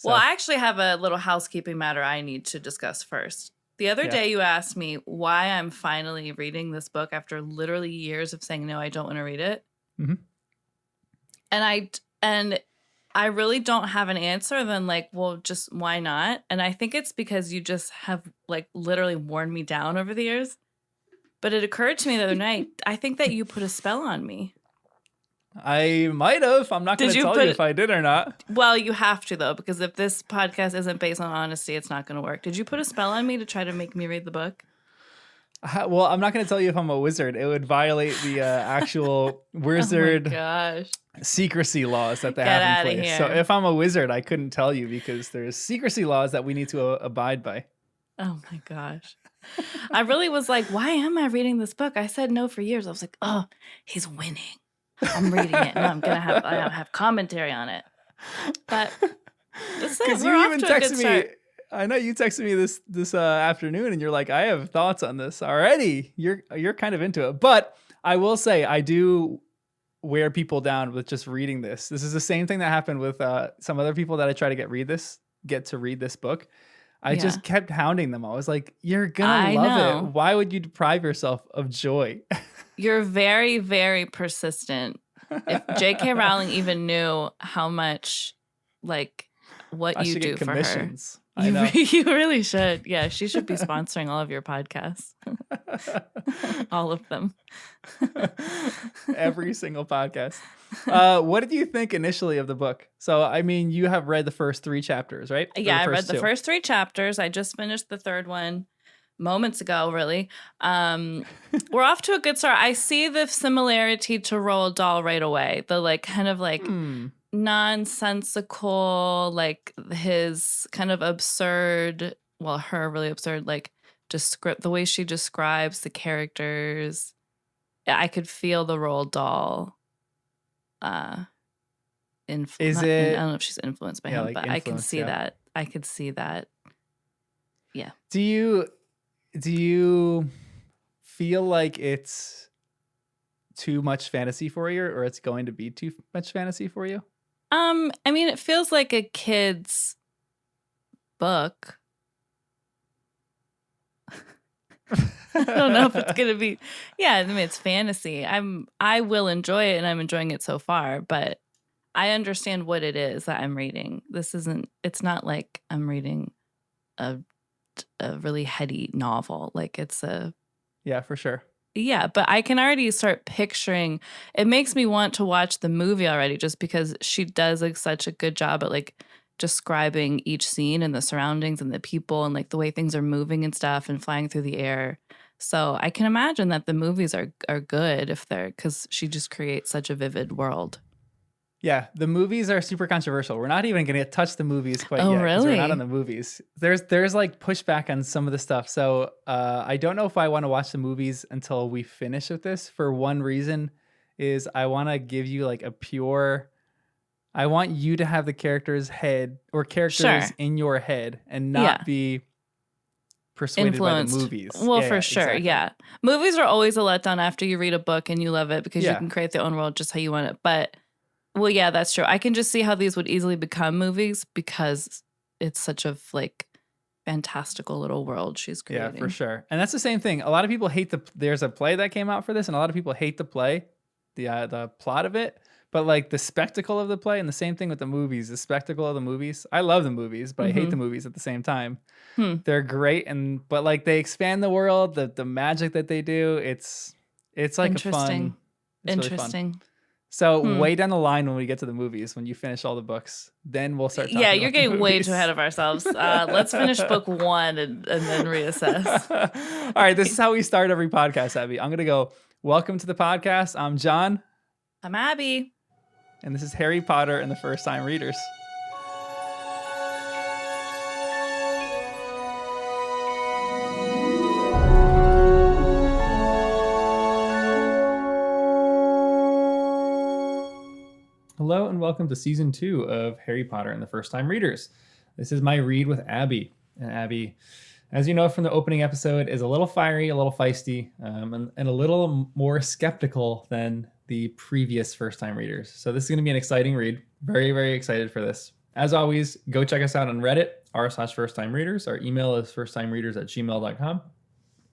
Well, I actually have a little housekeeping matter I need to discuss first. The other day you asked me why I'm finally reading this book after literally years of saying, no, I don't want to read it. Mm-hmm. And I really don't have an answer than like, well, just why not? And I think it's because you just have like literally worn me down over the years. But it occurred to me the other night, I think that you put a spell on me. I might have. I'm not going to tell you if I did or not. Well, you have to, though, because if this podcast isn't based on honesty, it's not going to work. Did you put a spell on me to try to make me read the book? Well, I'm not going to tell you if I'm a wizard. It would violate the actual wizard secrecy laws that they have in place. So if I'm a wizard, I couldn't tell you because there's secrecy laws that we need to abide by. Oh, my gosh. I really was like, why am I reading this book? I said no for years. I was like, oh, he's winning. I'm reading it. Now I'm gonna have commentary on it. But because you even texted me. I know you texted me this afternoon, and you're like, I have thoughts on this already. You're kind of into it, but I will say I do wear people down with just reading this. This is the same thing that happened with some other people that I try to get to read this book. I just kept hounding them. I was like, you're gonna love it. Why would you deprive yourself of joy? You're very, very persistent. If J.K. Rowling even knew how much, like, what you do for her. You really should. Yeah, she should be sponsoring all of your podcasts. All of them. Every single podcast. What did you think initially of the book? So, I mean, you have read the first 3 chapters, right? Yeah, I read the first 3 chapters. I just finished the 3rd one moments ago, really. We're off to a good start. I see the similarity to Roald Dahl right away. The like kind of like nonsensical, like his kind of absurd, well, her really absurd, like the way she describes the characters. I could feel the Roald Dahl I don't know if she's influenced by him, like but I can see that. I could see that. Yeah. Do you feel like it's too much fantasy for you, or it's going to be too much fantasy for you? I mean, it feels like a kid's book. I don't know if it's gonna be. Yeah, I mean, it's fantasy. I will enjoy it, and I'm enjoying it so far. But I understand what it is that I'm reading. It's not like I'm reading a really heady novel. Like yeah, for sure. Yeah, but I can already start picturing. It makes me want to watch the movie already, just because she does like such a good job at like describing each scene and the surroundings and the people and like the way things are moving and stuff and flying through the air. So I can imagine that the movies are good because she just creates such a vivid world. Yeah, the movies are super controversial. We're not even going to touch the movies quite yet. Oh, really? We're not on the movies. There's like pushback on some of the stuff. So I don't know if I want to watch the movies until we finish with this. For one reason is I want to give you like I want you to have the character's head or characters in your head and not be persuaded influenced by the movies. Well, for sure. Exactly. Yeah. Movies are always a letdown after you read a book and you love it because you can create your own world just how you want it. But well, yeah, that's true. I can just see how these would easily become movies because it's such a like fantastical little world she's creating. Yeah, for sure. And that's the same thing. A lot of people hate there's a play that came out for this, and a lot of people hate the play, the plot of it, but like the spectacle of the play, and the same thing with the movies, the spectacle of the movies. I love the movies, but I hate the movies at the same time. They're great, but like they expand the world, the magic that they do, it's like a fun. It's Interesting. Really fun. So way down the line when we get to the movies, when you finish all the books, then we'll start talking about you're getting way too ahead of ourselves. Let's finish book 1 and then reassess. All right, this is how we start every podcast, Abbie. I'm going to go, welcome to the podcast. I'm John. I'm Abbie. And this is Harry Potter and the First Time Readers. Hello and welcome to season 2 of Harry Potter and the First Time Readers. This is my read with Abbie. And Abbie, as you know from the opening episode, is a little fiery, a little feisty, and a little more skeptical than the previous First Time Readers. So this is going to be an exciting read. Very, very excited for this. as always, go check us out on Reddit, r/firsttimereaders. Our email is firsttimereaders@gmail.com.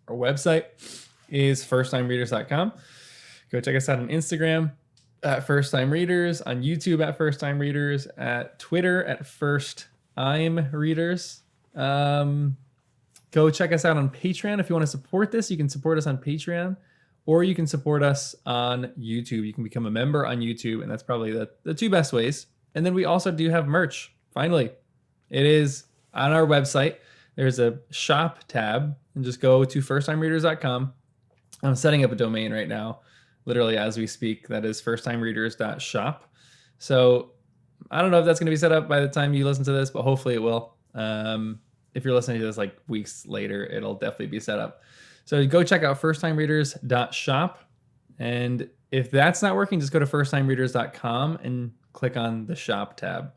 Our website is firsttimereaders.com. Go check us out on Instagram at First Time Readers, on YouTube at First Time Readers, at Twitter at First I'm Readers. Go check us out on Patreon. If you want to support this, you can support us on Patreon, or you can support us on YouTube. You can become a member on YouTube, and that's probably the two best ways. And then we also do have merch. Finally, it is on our website. There's a shop tab, and just go to firsttimereaders.com. I'm setting up a domain right now, literally as we speak. That is firsttimereaders.shop. So I don't know if that's going to be set up by the time you listen to this, but hopefully it will. If you're listening to this like weeks later, it'll definitely be set up. So go check out firsttimereaders.shop. And if that's not working, just go to firsttimereaders.com and click on the shop tab.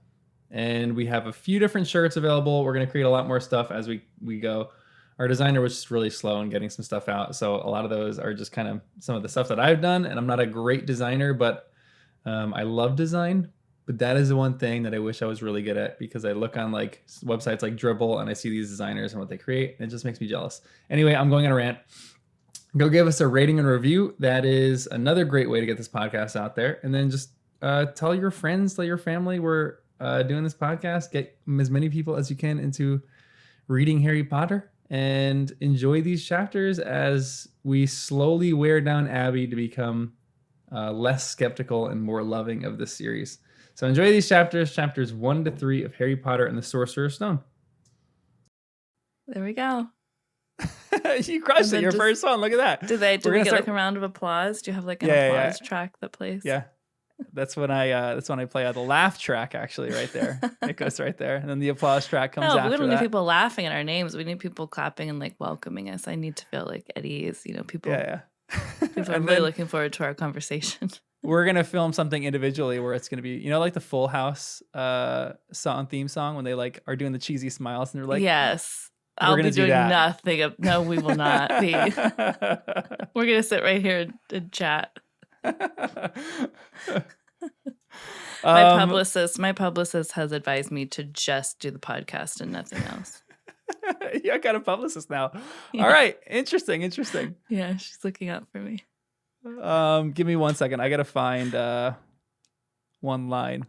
And we have a few different shirts available. We're going to create a lot more stuff as we go. Our designer was just really slow in getting some stuff out. So a lot of those are just kind of some of the stuff that I've done. And I'm not a great designer, but I love design. But that is the one thing that I wish I was really good at, because I look on like websites like Dribbble and I see these designers and what they create, and it just makes me jealous. Anyway, I'm going on a rant. Go give us a rating and review. That is another great way to get this podcast out there. And then just tell your friends, tell your family we're doing this podcast. Get as many people as you can into reading Harry Potter, and enjoy these chapters as we slowly wear down Abbie to become less skeptical and more loving of this series. So enjoy these chapters 1 to 3 of Harry Potter and the Sorcerer's Stone. There we go. You crushed it. Your first one. Look at that. Do we get like a round of applause? Do you have like an applause track that plays? Yeah. That's when I play the laugh track, actually, right there. It goes right there. And then the applause track comes after that. We don't need people laughing at our names. We need people clapping and like welcoming us. I need to feel like at ease. People are really looking forward to our conversation. We're going to film something individually where it's going to be, like the Full House theme song when they like are doing the cheesy smiles and they're like, yes, I'll be doing nothing. No, we will not be. We're going to sit right here and chat. My publicist has advised me to just do the podcast and nothing else. Yeah, I got a publicist now. Yeah. All right. Interesting. Yeah, she's looking out for me. Give me 1 second. I gotta find one line.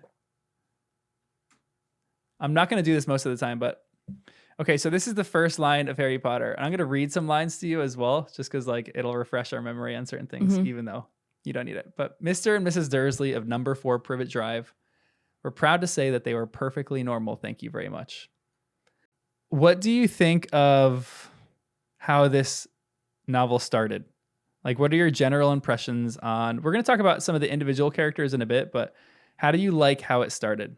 I'm not gonna do this most of the time, but okay. So this is the first line of Harry Potter, and I'm gonna read some lines to you as well, just because like it'll refresh our memory on certain things, even though you don't need it. But Mr. and Mrs. Dursley of Number 4 Privet Drive were proud to say that they were perfectly normal. Thank you very much. What do you think of how this novel started? Like, what are your general impressions on... We're going to talk about some of the individual characters in a bit, but how do you like how it started?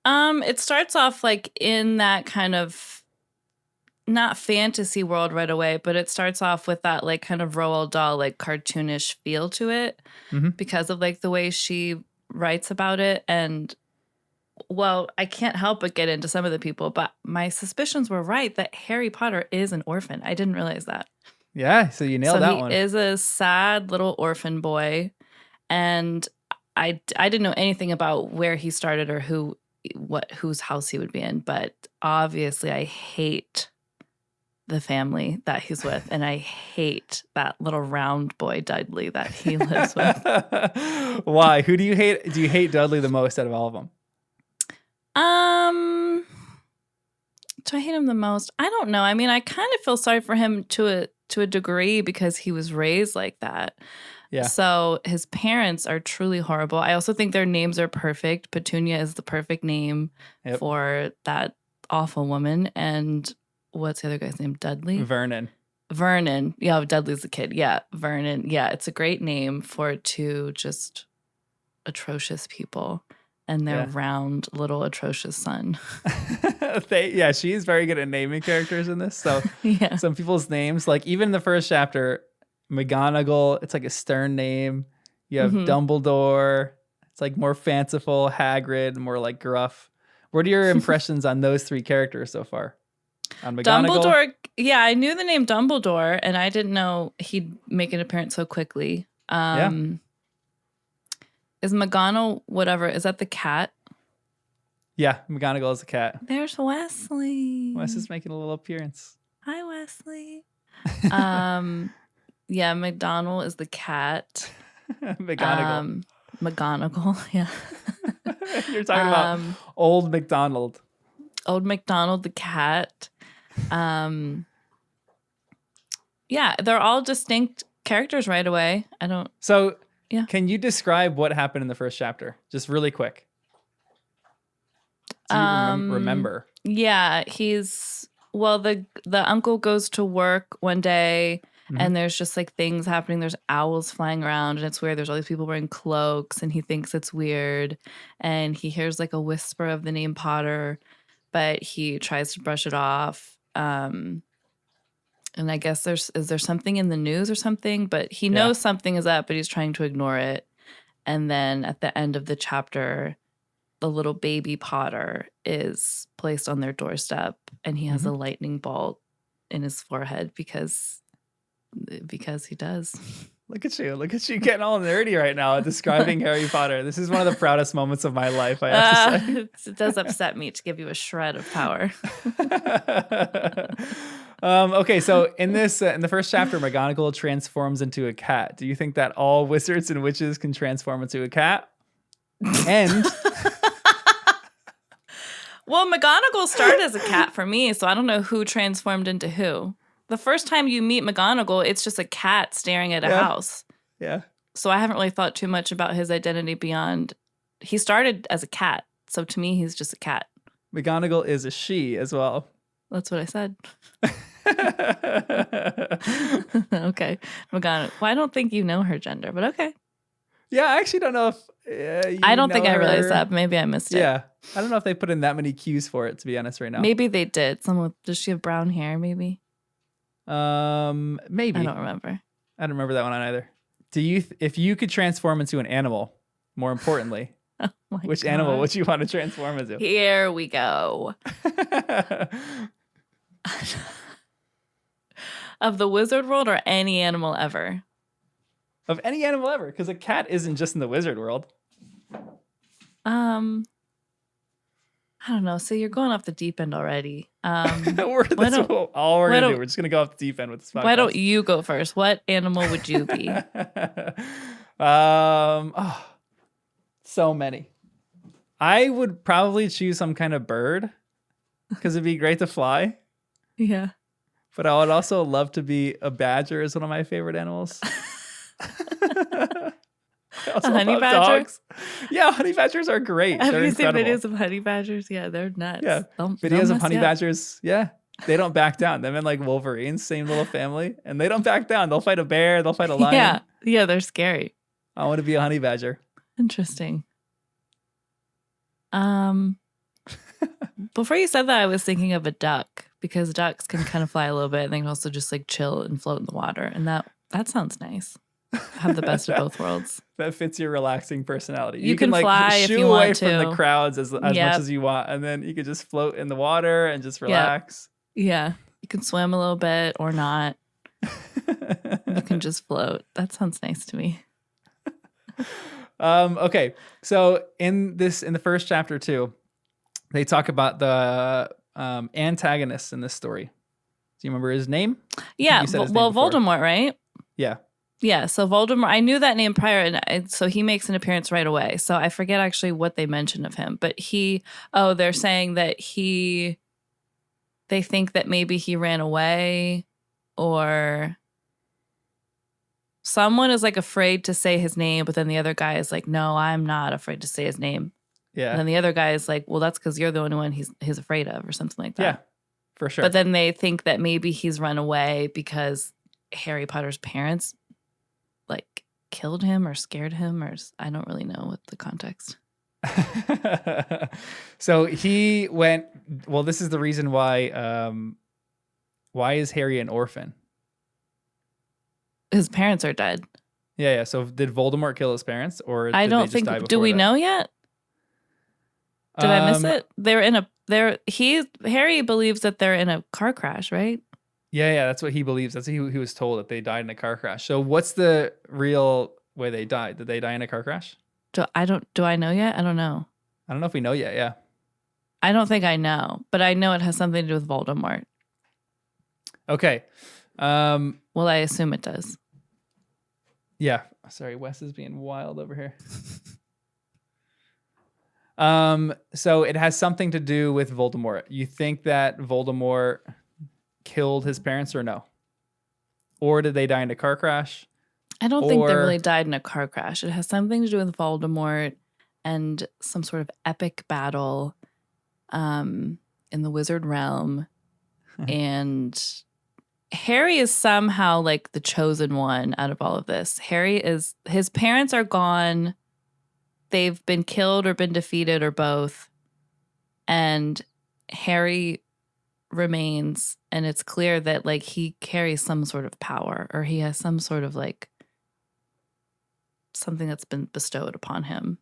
It starts off like in that kind of not fantasy world right away, but it starts off with that like kind of Roald Dahl, like cartoonish feel to it because of like the way she writes about it. And well, I can't help but get into some of the people, but my suspicions were right that Harry Potter is an orphan. I didn't realize that. Yeah, so you nailed that one. He is a sad little orphan boy, and I didn't know anything about where he started or whose house he would be in, but obviously I hate the family that he's with, and I hate that little round boy Dudley that he lives with. Why? Who do you hate? Do you hate Dudley the most out of all of them? Do I hate him the most? I don't know. I mean, I kind of feel sorry for him to a degree because he was raised like that. Yeah. So his parents are truly horrible. I also think their names are perfect. Petunia is the perfect name for that awful woman. And what's the other guy's name? Dudley? Vernon. Yeah, Dudley's the kid. Yeah, Vernon. Yeah, it's a great name for two just atrocious people and their round little atrocious son. She's very good at naming characters in this. So some people's names, like even in the first chapter, McGonagall, it's like a stern name. You have Dumbledore, it's like more fanciful. Hagrid, more like gruff. What are your impressions on those three characters so far? On McGonagall? Dumbledore, yeah, I knew the name Dumbledore, and I didn't know he'd make an appearance so quickly. Is McGonagall whatever? Is that the cat? Yeah, McGonagall is a cat. There's Wesley. Wes is making a little appearance. Hi, Wesley. Yeah, McDonald is the cat. McGonagall. McGonagall, yeah. You're talking about Old McDonald. Old McDonald the cat. Yeah, they're all distinct characters right away. Yeah. Can you describe what happened in the first chapter? Just really quick. Do you remember? Yeah, the uncle goes to work one day and there's just like things happening. There's owls flying around and it's weird. There's all these people wearing cloaks and he thinks it's weird. And he hears like a whisper of the name Potter, but he tries to brush it off. And I guess is there something in the news or something? But he knows something is up, but he's trying to ignore it. And then at the end of the chapter, the little baby Potter is placed on their doorstep and he has a lightning bolt in his forehead because he does. Look at you getting all nerdy right now at describing Harry Potter. This is one of the proudest moments of my life, I have to say. It does upset me to give you a shred of power. Okay, so in the first chapter, McGonagall transforms into a cat. Do you think that all wizards and witches can transform into a cat? And well, McGonagall started as a cat for me, so I don't know who transformed into who. The first time you meet McGonagall, it's just a cat staring at a house. Yeah. So I haven't really thought too much about his identity beyond he started as a cat. So to me, he's just a cat. McGonagall is a she as well. That's what I said. Okay. McGonagall. Well, I don't think you know her gender, but okay. Yeah, I actually don't know if I don't think I realized that. Maybe I missed it. Yeah. I don't know if they put in that many cues for it, to be honest, right now. Maybe they did. Does she have brown hair, maybe? Maybe. I don't remember. I don't remember that one either. If you could transform into an animal, more importantly, which animal would you want to transform into? Here we go. Of the wizard world or any animal ever? Of any animal ever, because a cat isn't just in the wizard world. I don't know. So you're going off the deep end already. That's all we're gonna do. We're just gonna go off the deep end with this podcast. Why don't you go first? What animal would you be? So many. I would probably choose some kind of bird because it'd be great to fly. Yeah. But I would also love to be a badger. Is one of my favorite animals. A honey badger? Dogs. Yeah, honey badgers are great. Have they're you seen incredible. videos of honey badgers? Yeah, they're nuts. Yeah, videos of honey badgers. Yeah, they don't back down. Them and like Wolverines, same little family, and they don't back down. They'll fight a bear. They'll fight a lion. Yeah, they're scary. I want to be a honey badger. Interesting. Before you said that, I was thinking of a duck because ducks can kind of fly a little bit and they can also just like chill and float in the water, and that sounds nice. Have the best of both worlds. That fits your relaxing personality. You can like fly if you away want to. from the crowds as much as you want, and then you could just float in the water and just relax. Yeah, you can swim a little bit or not. You can just float. That sounds nice to me. Okay, so in the first chapter too, they talk about the antagonist in this story. Do you remember his name? Yeah, Voldemort, right? Yeah. Yeah, so Voldemort, I knew that name prior, and so he makes an appearance right away. So I forget actually what they mentioned of him, but they're saying that they think that maybe he ran away, or someone is like afraid to say his name, but then the other guy is like, no, I'm not afraid to say his name. Yeah. And then the other guy is like, well, that's because you're the only one he's afraid of, or something like that. Yeah, for sure. But then they think that maybe he's run away because Harry Potter's parents like killed him or scared him, or I don't really know what the context. So he went, well, this is the reason why is Harry an orphan? His parents are dead. Yeah. So did Voldemort kill his parents, or I don't think, do we know yet? Did I miss it? Harry believes that they're in a car crash, right? Yeah, that's what he believes. That's what he was told, that they died in a car crash. So what's the real way they died? Did they die in a car crash? Do I know yet? I don't know. I don't know if we know yet, yeah. I don't think I know, but I know it has something to do with Voldemort. Okay. Well, I assume it does. Yeah. Sorry, Wes is being wild over here. So it has something to do with Voldemort. You think that Voldemort killed his parents or no? Or did they die in a car crash? I don't think they really died in a car crash. It has something to do with Voldemort and some sort of epic battle in the wizard realm. And Harry is somehow like the chosen one out of all of this. His parents are gone. They've been killed or been defeated or both. And Harry remains, and it's clear that like he carries some sort of power, or he has some sort of like something that's been bestowed upon him.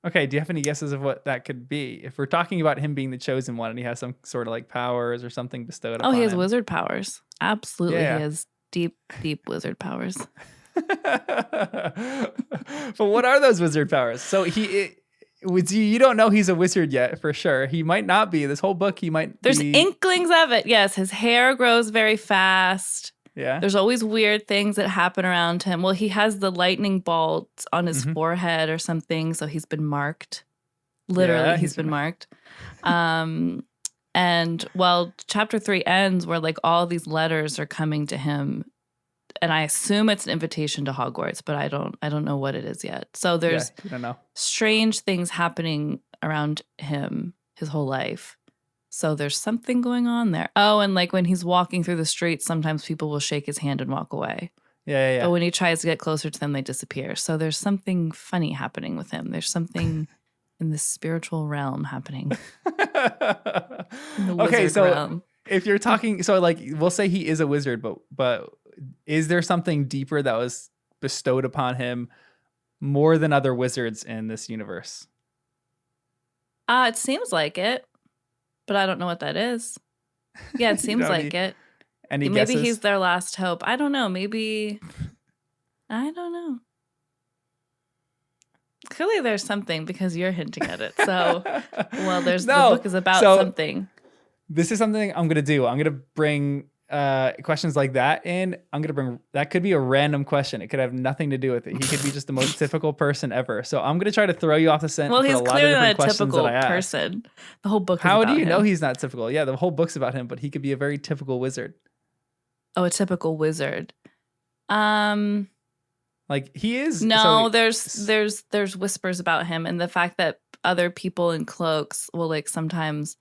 Okay, do you have any guesses of what that could be? If we're talking about him being the chosen one and he has some sort of like powers or something bestowed upon him. Oh, he has wizard powers. Absolutely. Yeah. He has deep wizard powers. But what are those wizard powers? So you don't know he's a wizard yet, for sure. He might not be. This whole book, There's inklings of it. Yes, his hair grows very fast. Yeah. There's always weird things that happen around him. Well, he has the lightning bolt on his forehead or something, so he's been marked. Literally, he's been marked. And well, chapter 3 ends where like all these letters are coming to him, and I assume it's an invitation to Hogwarts, but I don't know what it is yet. So there's you don't know. Strange things happening around him his whole life. So there's something going on there. Oh, and like when he's walking through the streets, sometimes people will shake his hand and walk away. Yeah. But when he tries to get closer to them, they disappear. So there's something funny happening with him. There's something in the spiritual realm happening. Okay, so realm. If you're talking, so like we'll say he is a wizard, but is there something deeper that was bestowed upon him more than other wizards in this universe? It seems like it, but I don't know what that is. Yeah, it seems like it. Any maybe guesses? he's their last hope. I don't know. Maybe I don't know. Clearly, there's something because you're hinting at it. So, well, the book is about something. This is something I'm gonna do. I'm gonna bring questions like that in. That could be a random question. It could have nothing to do with it. He could be just the most typical person ever. So I'm gonna try to throw you off the scent. Well, he's clearly not a typical person. The whole book. How do you know he's not typical? Yeah, the whole book's about him, but he could be a very typical wizard. Oh, a typical wizard. Like he is. No, there's whispers about him, and the fact that other people in cloaks will like sometimes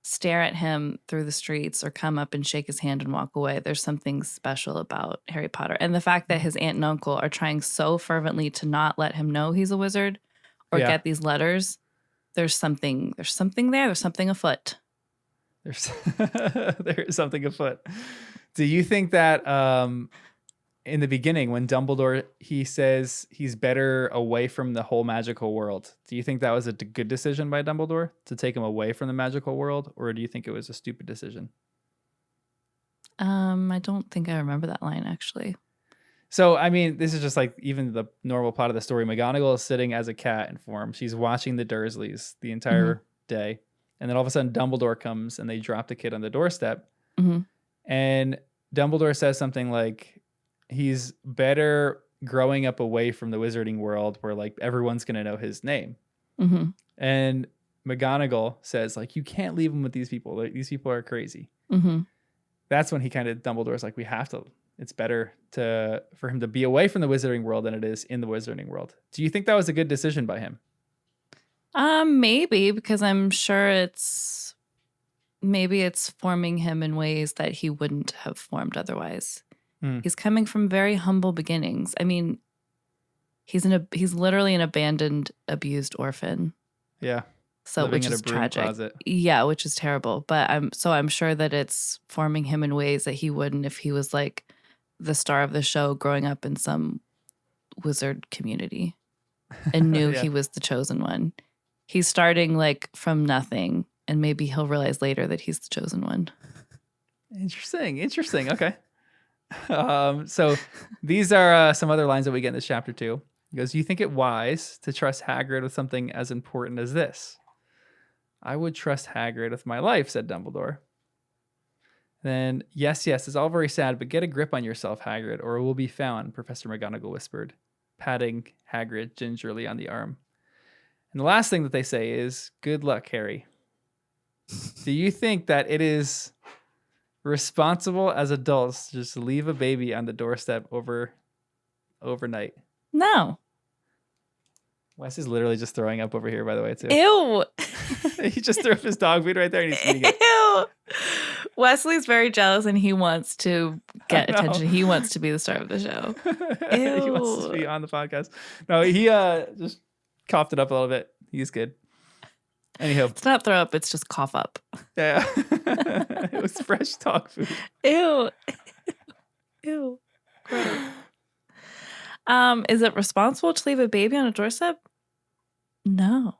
stare at him through the streets or come up and shake his hand and walk away. There's something special about Harry Potter, and the fact that his aunt and uncle are trying so fervently to not let him know he's a wizard or get these letters. There's something there. There's something afoot. There's something afoot. Do you think that in the beginning when Dumbledore, he says he's better away from the whole magical world, do you think that was a good decision by Dumbledore to take him away from the magical world, or do you think it was a stupid decision? I don't think I remember that line actually. So, I mean, this is just like even the normal plot of the story. McGonagall is sitting as a cat in form. She's watching the Dursleys the entire day. And then all of a sudden Dumbledore comes and they drop the kid on the doorstep. And Dumbledore says something like, he's better growing up away from the wizarding world where like everyone's going to know his name. And McGonagall says like, you can't leave him with these people. Like, these people are crazy. That's when Dumbledore's like, it's better for him to be away from the wizarding world than it is in the wizarding world. Do you think that was a good decision by him? Maybe, because I'm sure it's forming him in ways that he wouldn't have formed otherwise. He's coming from very humble beginnings. I mean, he's literally an abandoned, abused orphan. Yeah. So which is tragic. Closet. Yeah, which is terrible. But I'm sure that it's forming him in ways that he wouldn't if he was like the star of the show growing up in some wizard community and knew he was the chosen one. He's starting like from nothing, and maybe he'll realize later that he's the chosen one. Interesting. Okay. So these are some other lines that we get in this chapter too. He goes, "You think it wise to trust Hagrid with something as important as this? I would trust Hagrid with my life, said Dumbledore. Then, yes, it's all very sad, but get a grip on yourself, Hagrid, or it will be found, Professor McGonagall whispered, patting Hagrid gingerly on the arm. And the last thing that they say is, good luck, Harry. Do you think that it is responsible as adults to just leave a baby on the doorstep overnight? No. Wes is literally just throwing up over here, by the way, too. Ew. He just threw up his dog food right there and he's eating it. Ew. Wesley's very jealous and he wants to get attention. He wants to be the star of the show. Ew. He wants to be on the podcast. No, he just coughed it up a little bit. He's good. Anyhow. It's not throw up, it's just cough up. Yeah. It was fresh dog food. Ew. Ew. Gross. Is it responsible to leave a baby on a doorstep? No.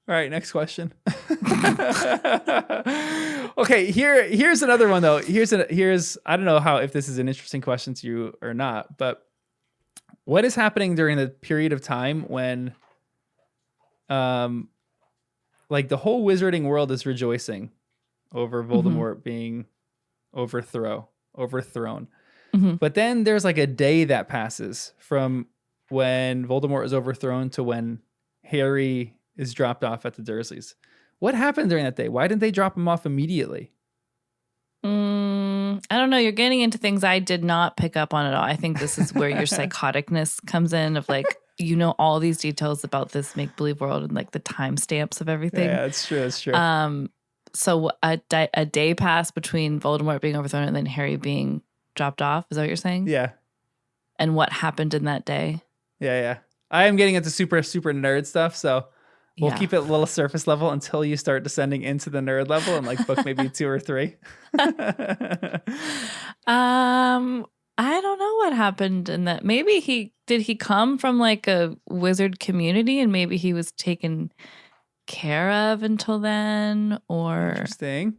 All right, next question. Okay, here's another one though. Here's I don't know if this is an interesting question to you or not, but what is happening during the period of time when like the whole wizarding world is rejoicing over Voldemort being overthrown. Mm-hmm. But then there's like a day that passes from when Voldemort is overthrown to when Harry is dropped off at the Dursleys. What happened during that day? Why didn't they drop him off immediately? I don't know. You're getting into things I did not pick up on at all. I think this is where your psychoticness comes in of like, you know, all these details about this make-believe world and like the timestamps of everything. Yeah, it's true. It's true. So a day passed between Voldemort being overthrown and then Harry being dropped off. Is that what you're saying? Yeah. And what happened in that day? Yeah. I am getting into super, super nerd stuff, so we'll keep it a little surface level until you start descending into the nerd level in like book maybe 2 or 3. I don't know what happened in that. Maybe he come from like a wizard community and maybe he was taken care of until then, or interesting.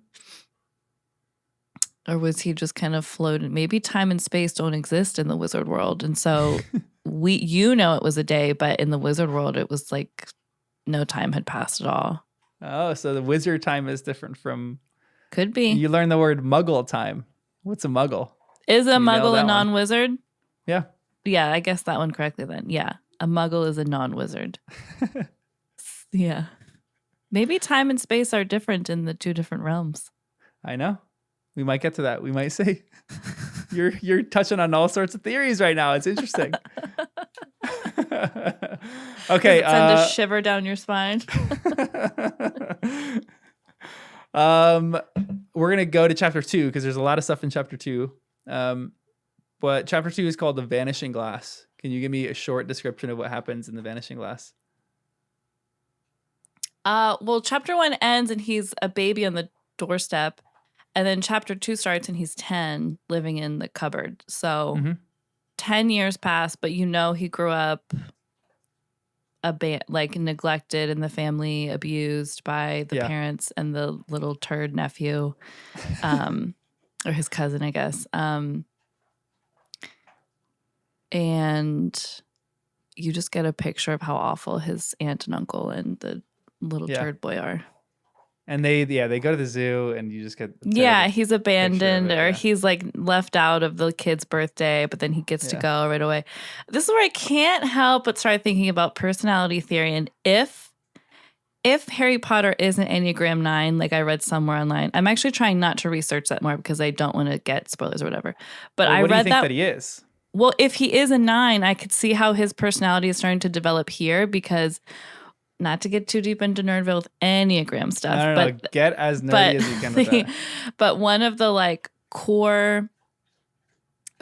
Or was he just kind of floated? Maybe time and space don't exist in the wizard world. And so it was a day, but in the wizard world, it was like no time had passed at all. Oh, so the wizard time is different from... Could be. You learn the word muggle time. What's a muggle? Is a muggle a non-wizard? Yeah. Yeah, I guessed that one correctly then. Yeah. A muggle is a non-wizard. Yeah. Maybe time and space are different in the 2 different realms. I know. We might get to that. We might say you're touching on all sorts of theories right now. It's interesting. Okay. Send a shiver down your spine. We're gonna go to chapter 2 because there's a lot of stuff in chapter 2. But chapter 2 is called The Vanishing Glass. Can you give me a short description of what happens in The Vanishing Glass? Well, chapter 1 ends and he's a baby on the doorstep. And then chapter 2 starts and he's 10 living in the cupboard. So 10 years pass, but you know he grew up like neglected in the family, abused by the parents and the little turd nephew, or his cousin, I guess. And you just get a picture of how awful his aunt and uncle and the little turd boy are. And they go to the zoo and you just get he's abandoned or he's like left out of the kid's birthday, but then he gets to go right away. This is where I can't help but start thinking about personality theory. And if Harry Potter is an Enneagram 9, like I read somewhere online, I'm actually trying not to research that more because I don't want to get spoilers or whatever. But I read what do you think that he is? Well, if he is a 9, I could see how his personality is starting to develop here because... Not to get too deep into Nerdville with Enneagram stuff. No, get as nerdy as you can with that. But one of the like core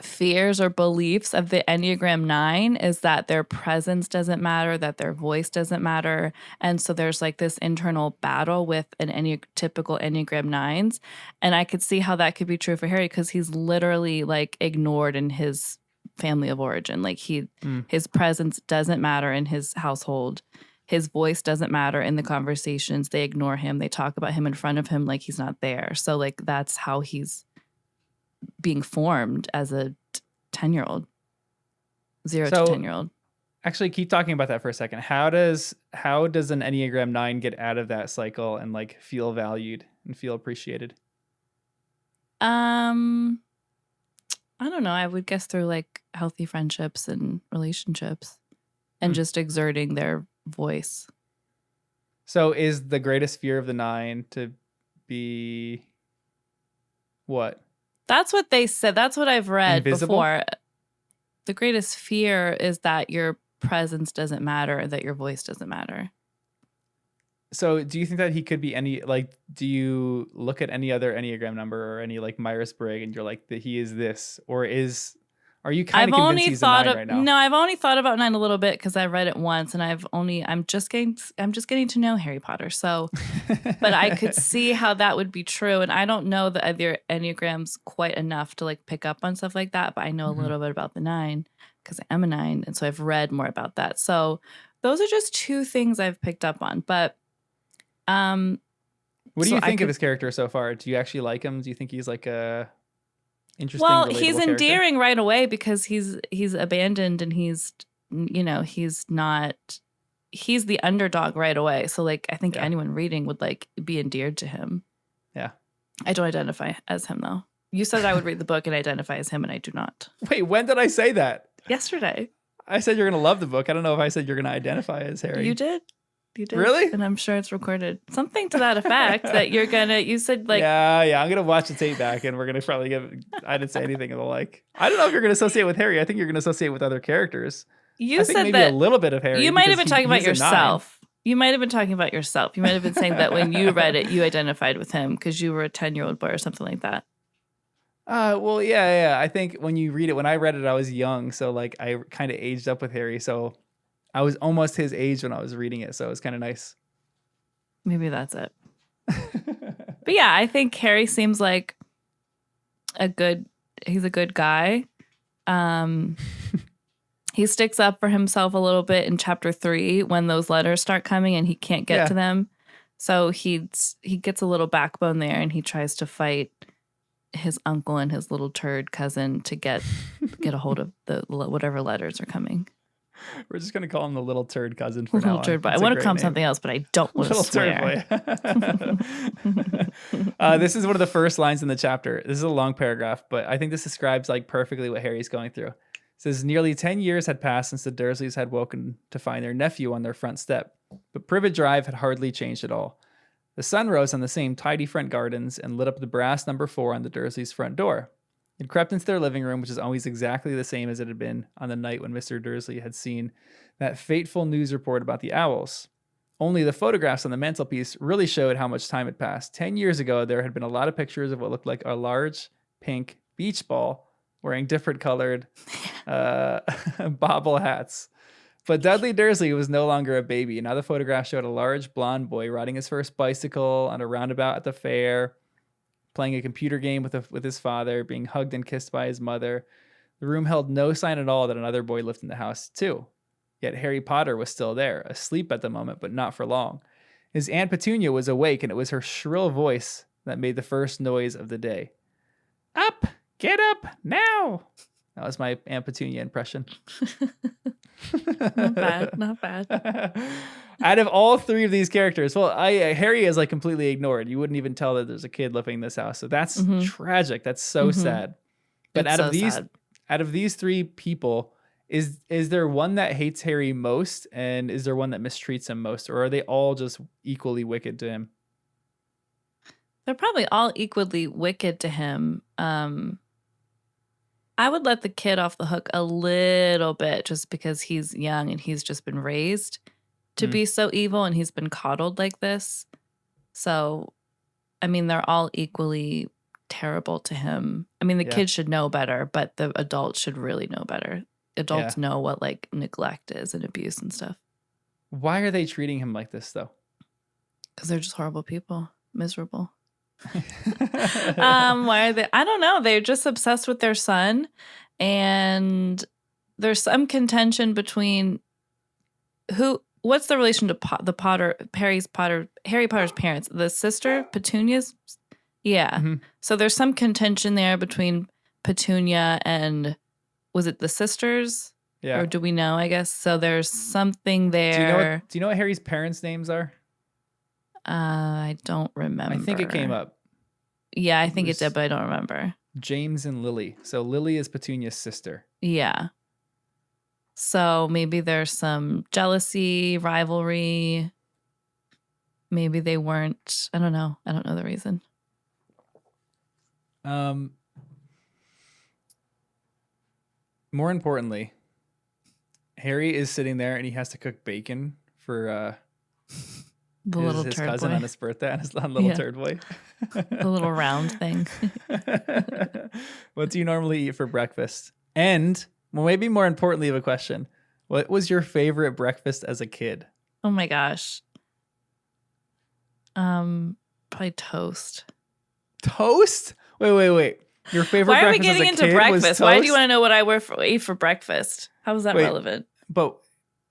fears or beliefs of the Enneagram 9 is that their presence doesn't matter, that their voice doesn't matter. And so there's like this internal battle with typical Enneagram 9s. And I could see how that could be true for Harry because he's literally like ignored in his family of origin. Like his presence doesn't matter in his household. His voice doesn't matter in the conversations. They ignore him. They talk about him in front of him like he's not there. So like that's how he's being formed as a 10-year-old. 0 to 10-year-old. Actually, keep talking about that for a second. How does an Enneagram 9 get out of that cycle and like feel valued and feel appreciated? I don't know. I would guess through like healthy friendships and relationships and just exerting their voice. So is the greatest fear of the 9 to be what? That's what they said. That's what I've read Invisible? before. The greatest fear is that your presence doesn't matter, that your voice doesn't matter. So do you think that he could be any, like, do you look at any other Enneagram number or any like Myers-Briggs and you're like that he is this, or are you kind of convinced he's a 9 right now? No, I've only thought about 9 a little bit because I read it once, and I'm just getting to know Harry Potter. So, but I could see how that would be true, and I don't know the other Enneagrams quite enough to like pick up on stuff like that. But I know a little bit about the 9 because I am a 9, and so I've read more about that. So those are just 2 things I've picked up on. But what do you think of his character so far? Do you actually like him? Do you think he's like a interesting? Well, he's endearing right away because he's abandoned, and he's the underdog right away. So like I think anyone reading would like be endeared to him. Yeah. I don't identify as him though. You said I would read the book and identify as him, and I do not. Wait, when did I say that? Yesterday. I said you're gonna love the book. I don't know if I said you're gonna identify as Harry. You did. You did. Really? And I'm sure it's recorded. Something to that effect that you said like. Yeah. I'm going to watch the tape back and we're going to probably I didn't say anything of the like. I don't know if you're going to associate with Harry. I think you're going to associate with other characters. You said maybe that a little bit of Harry. You might have been talking about yourself. You might have been talking about yourself. You might have been saying that when you read it, you identified with him because you were a 10-year-old boy or something like that. Well, yeah. I think when you read it, when I read it, I was young. So like I kind of aged up with Harry. So I was almost his age when I was reading it. So it was kind of nice. Maybe that's it. But yeah, I think Harry seems like he's a good guy. He sticks up for himself a little bit in chapter 3 when those letters start coming and he can't get to them. So he gets a little backbone there, and he tries to fight his uncle and his little turd cousin to get a hold of the whatever letters are coming. We're just gonna call him the little turd cousin for now. Little turd boy. I want to call him something else, but I don't want to swear. Turd boy. This is one of the first lines in the chapter. This is a long paragraph, but I think this describes like perfectly what Harry's going through. It says, nearly 10 years had passed since the Dursleys had woken to find their nephew on their front step, but Privet Drive had hardly changed at all. The sun rose on the same tidy front gardens and lit up the brass number 4 on the Dursleys' front door. It crept into their living room, which is always exactly the same as it had been on the night when Mr. Dursley had seen that fateful news report about the owls. Only the photographs on the mantelpiece really showed how much time had passed. 10 years ago, there had been a lot of pictures of what looked like a large pink beach ball wearing different colored bobble hats. But Dudley Dursley was no longer a baby. Now the photograph showed a large blonde boy riding his first bicycle on a roundabout at the fair, playing a computer game with his father, being hugged and kissed by his mother. The room held no sign at all that another boy lived in the house, too. Yet Harry Potter was still there, asleep at the moment, but not for long. His Aunt Petunia was awake, and it was her shrill voice that made the first noise of the day. Up! Get up! Now! That was my Aunt Petunia impression. Not bad. Out of all 3 of these characters, Harry is like completely ignored. You wouldn't even tell that there's a kid living in this house. So that's tragic. That's so sad. But out of these 3 people, is there one that hates Harry most, and is there one that mistreats him most, or are they all just equally wicked to him? They're probably all equally wicked to him. I would let the kid off the hook a little bit just because he's young and he's just been raised to be so evil, and he's been coddled like this. So, I mean, they're all equally terrible to him. I mean, the kid should know better, but the adults should really know better. Adults know what like neglect is and abuse and stuff. Why are they treating him like this though? Because they're just horrible people, miserable. Why are they? I don't know. They're just obsessed with their son, and there's some contention between what's the relation to Harry Potter's parents? The sister, Petunia's? Yeah. Mm-hmm. So there's some contention there between Petunia and, was it the sisters? Yeah. Or do we know, I guess? So there's something there. Do you know what Harry's parents' names are? I don't remember. I think it came up. Yeah, I think it did, but I don't remember. James and Lily. So Lily is Petunia's sister. Yeah. So maybe there's some jealousy, rivalry. Maybe they weren't. I don't know. I don't know the reason. More importantly, Harry is sitting there and he has to cook bacon for his cousin boy on his birthday, on his little turd boy. The little round thing. What do you normally eat for breakfast? And, well, maybe more importantly of a question, what was your favorite breakfast as a kid? Oh my gosh. Probably toast. Toast? Wait. Your favorite Why are we breakfast getting as a into kid was breakfast? toast? Why do you want to know what I ate for breakfast? How is that relevant? But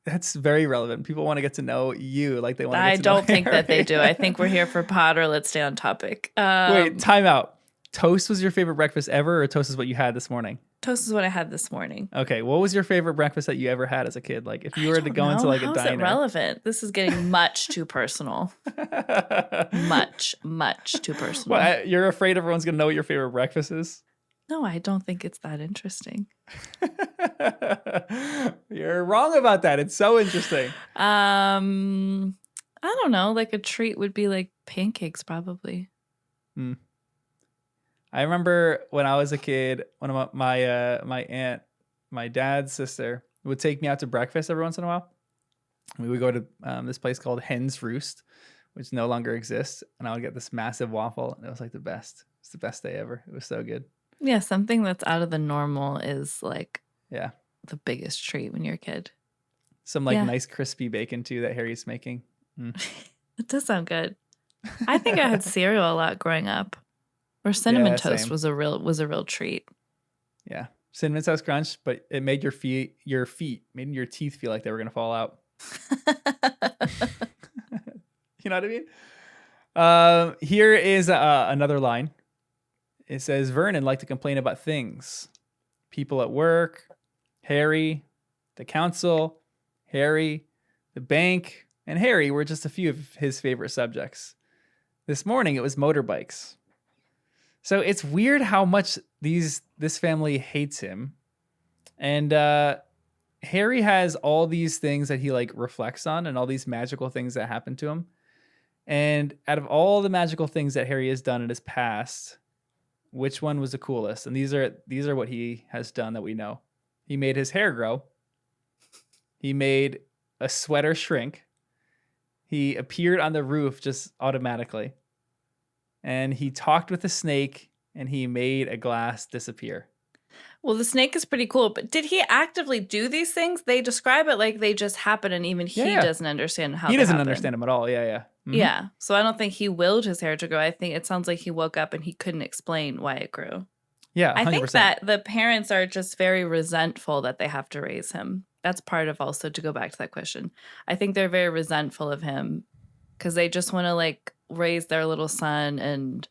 that's very relevant. People want to get to know you like they want to get to know I don't think Harry. that they do. I think we're here for Potter. Let's stay on topic. Wait, time out. Toast was your favorite breakfast ever, or toast is what you had this morning? Toast is what I had this morning. Okay, what was your favorite breakfast that you ever had as a kid? Like, if you were to go into like a diner. How is it relevant? This is getting much too personal. much too personal. Well, you're afraid everyone's gonna know what your favorite breakfast is? No, I don't think it's that interesting. You're wrong about that. It's so interesting. I don't know. Like a treat would be like pancakes, probably. I remember when I was a kid, one of my aunt, my dad's sister, would take me out to breakfast every once in a while. We would go to this place called Hen's Roost, which no longer exists, and I would get this massive waffle, and it was like the best. It's the best day ever. It was so good. Yeah, something that's out of the normal is like the biggest treat when you're a kid. Some nice crispy bacon too that Harry's making. It does sound good. I think I had cereal a lot growing up. Or cinnamon toast was a real treat. Yeah. Cinnamon Toast Crunch, but it made your made your teeth feel like they were gonna fall out. You know what I mean? Here is another line. It says, Vernon liked to complain about things. People at work, Harry, the council, Harry, the bank, and Harry were just a few of his favorite subjects. This morning, it was motorbikes. So it's weird how much this family hates him. And Harry has all these things that he like reflects on and all these magical things that happen to him. And out of all the magical things that Harry has done in his past, which one was the coolest? And these are what he has done that we know. He made his hair grow. He made a sweater shrink. He appeared on the roof just automatically. And he talked with a snake, and he made a glass disappear. Well, the snake is pretty cool, but did he actively do these things? They describe it like they just happen, and even he doesn't understand how. He doesn't understand them at all. Yeah. Mm-hmm. Yeah. So I don't think he willed his hair to grow. I think it sounds like he woke up and he couldn't explain why it grew. Yeah, 100%. I think that the parents are just very resentful that they have to raise him. That's part of also, to go back to that question, I think they're very resentful of him because they just want to like raise their little son and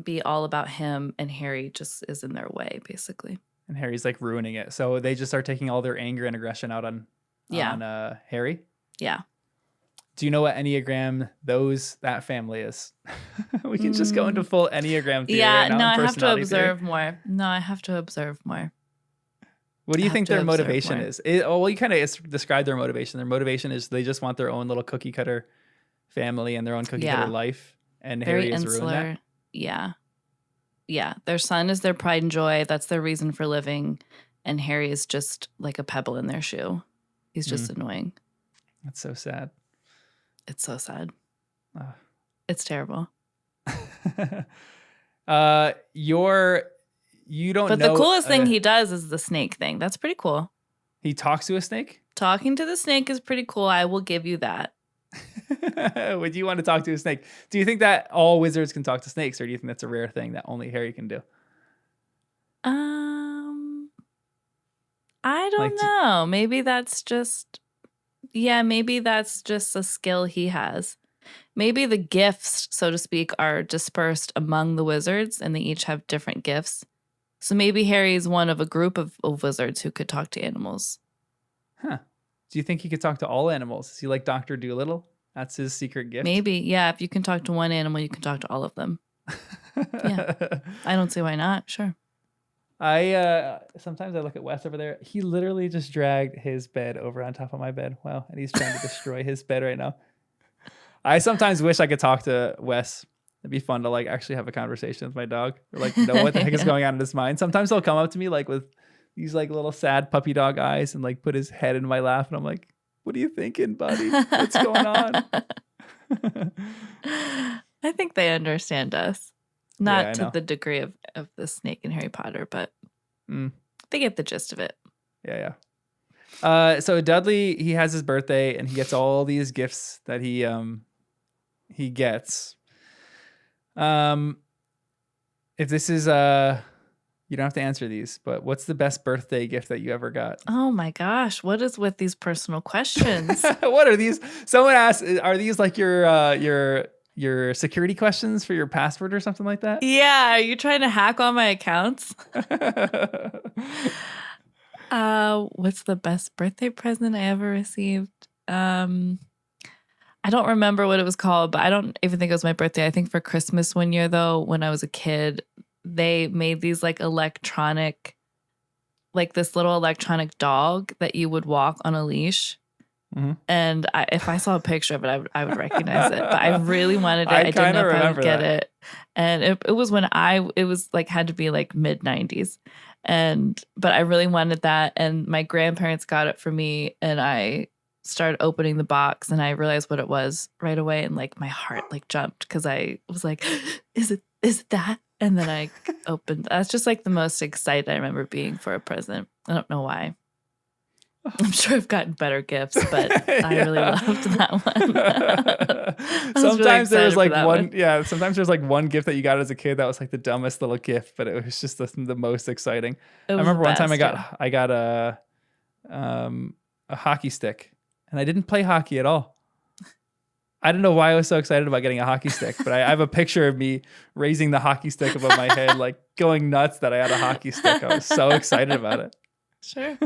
be all about him, and Harry just is in their way, basically. And Harry's like ruining it. So they just start taking all their anger and aggression out on Harry. Yeah. Do you know what Enneagram that family is? We can just go into full Enneagram theory. Yeah, right now, no, I have to observe theory. more. No, I have to observe more. What do you think their motivation is? Well, you kind of described their motivation. Their motivation is they just want their own little cookie cutter family and their own cookie cutter life. And very Harry has insular. ruined that. Yeah. Yeah. Their son is their pride and joy. That's their reason for living. And Harry is just like a pebble in their shoe. He's just annoying. That's so sad. It's so sad. It's terrible. You don't But know. the coolest thing he does is the snake thing. That's pretty cool. He talks to a snake? Talking to the snake is pretty cool. I will give you that. Would you want to talk to a snake? Do you think that all wizards can talk to snakes, or do you think that's a rare thing that only Harry can do? I don't know. Maybe that's just a skill he has. Maybe the gifts, so to speak, are dispersed among the wizards and they each have different gifts. So maybe Harry's one of a group of wizards who could talk to animals. Huh. Do you think he could talk to all animals? Is he like Dr. Dolittle? That's his secret gift? Maybe. Yeah. If you can talk to one animal, you can talk to all of them. Yeah. I don't see why not. Sure. Sometimes I look at Wes over there. He literally just dragged his bed over on top of my bed. Wow. And he's trying to destroy his bed right now. I sometimes wish I could talk to Wes. It'd be fun to like actually have a conversation with my dog or like know what the heck is going on in his mind. Sometimes he'll come up to me like with these like little sad puppy dog eyes and like put his head in my lap. And I'm like, what are you thinking, buddy? What's going on? I think they understand us. Not to the degree of the snake in Harry Potter, but they get the gist of it. Yeah. So Dudley, he has his birthday and he gets all these gifts that he gets. If this is you don't have to answer these, but what's the best birthday gift that you ever got? Oh my gosh, what is with these personal questions? What are these? Someone asked, are these like your security questions for your password or something like that? Yeah, are you trying to hack all my accounts? What's the best birthday present I ever received? I don't remember what it was called, but I don't even think it was my birthday. I think for Christmas one year, though, when I was a kid, they made these like electronic, like this little electronic dog that you would walk on a leash. Mm-hmm. And if I saw a picture of it, I would recognize it. But I really wanted it. I didn't know if I would get it. And it was when it was like had to be like mid 90s. But I really wanted that. And my grandparents got it for me. And I started opening the box and I realized what it was right away. And like my heart like jumped because I was like, is it that? And then I opened. That's just like the most excited I remember being for a present. I don't know why. I'm sure I've gotten better gifts, but I really loved that one. Sometimes there's like one. Yeah, sometimes there's like one gift that you got as a kid that was like the dumbest little gift, but it was just the most exciting. I remember one time I got a hockey stick, and I didn't play hockey at all. I don't know why I was so excited about getting a hockey stick, but I have a picture of me raising the hockey stick above my head, like going nuts that I had a hockey stick. I was so excited about it. Sure.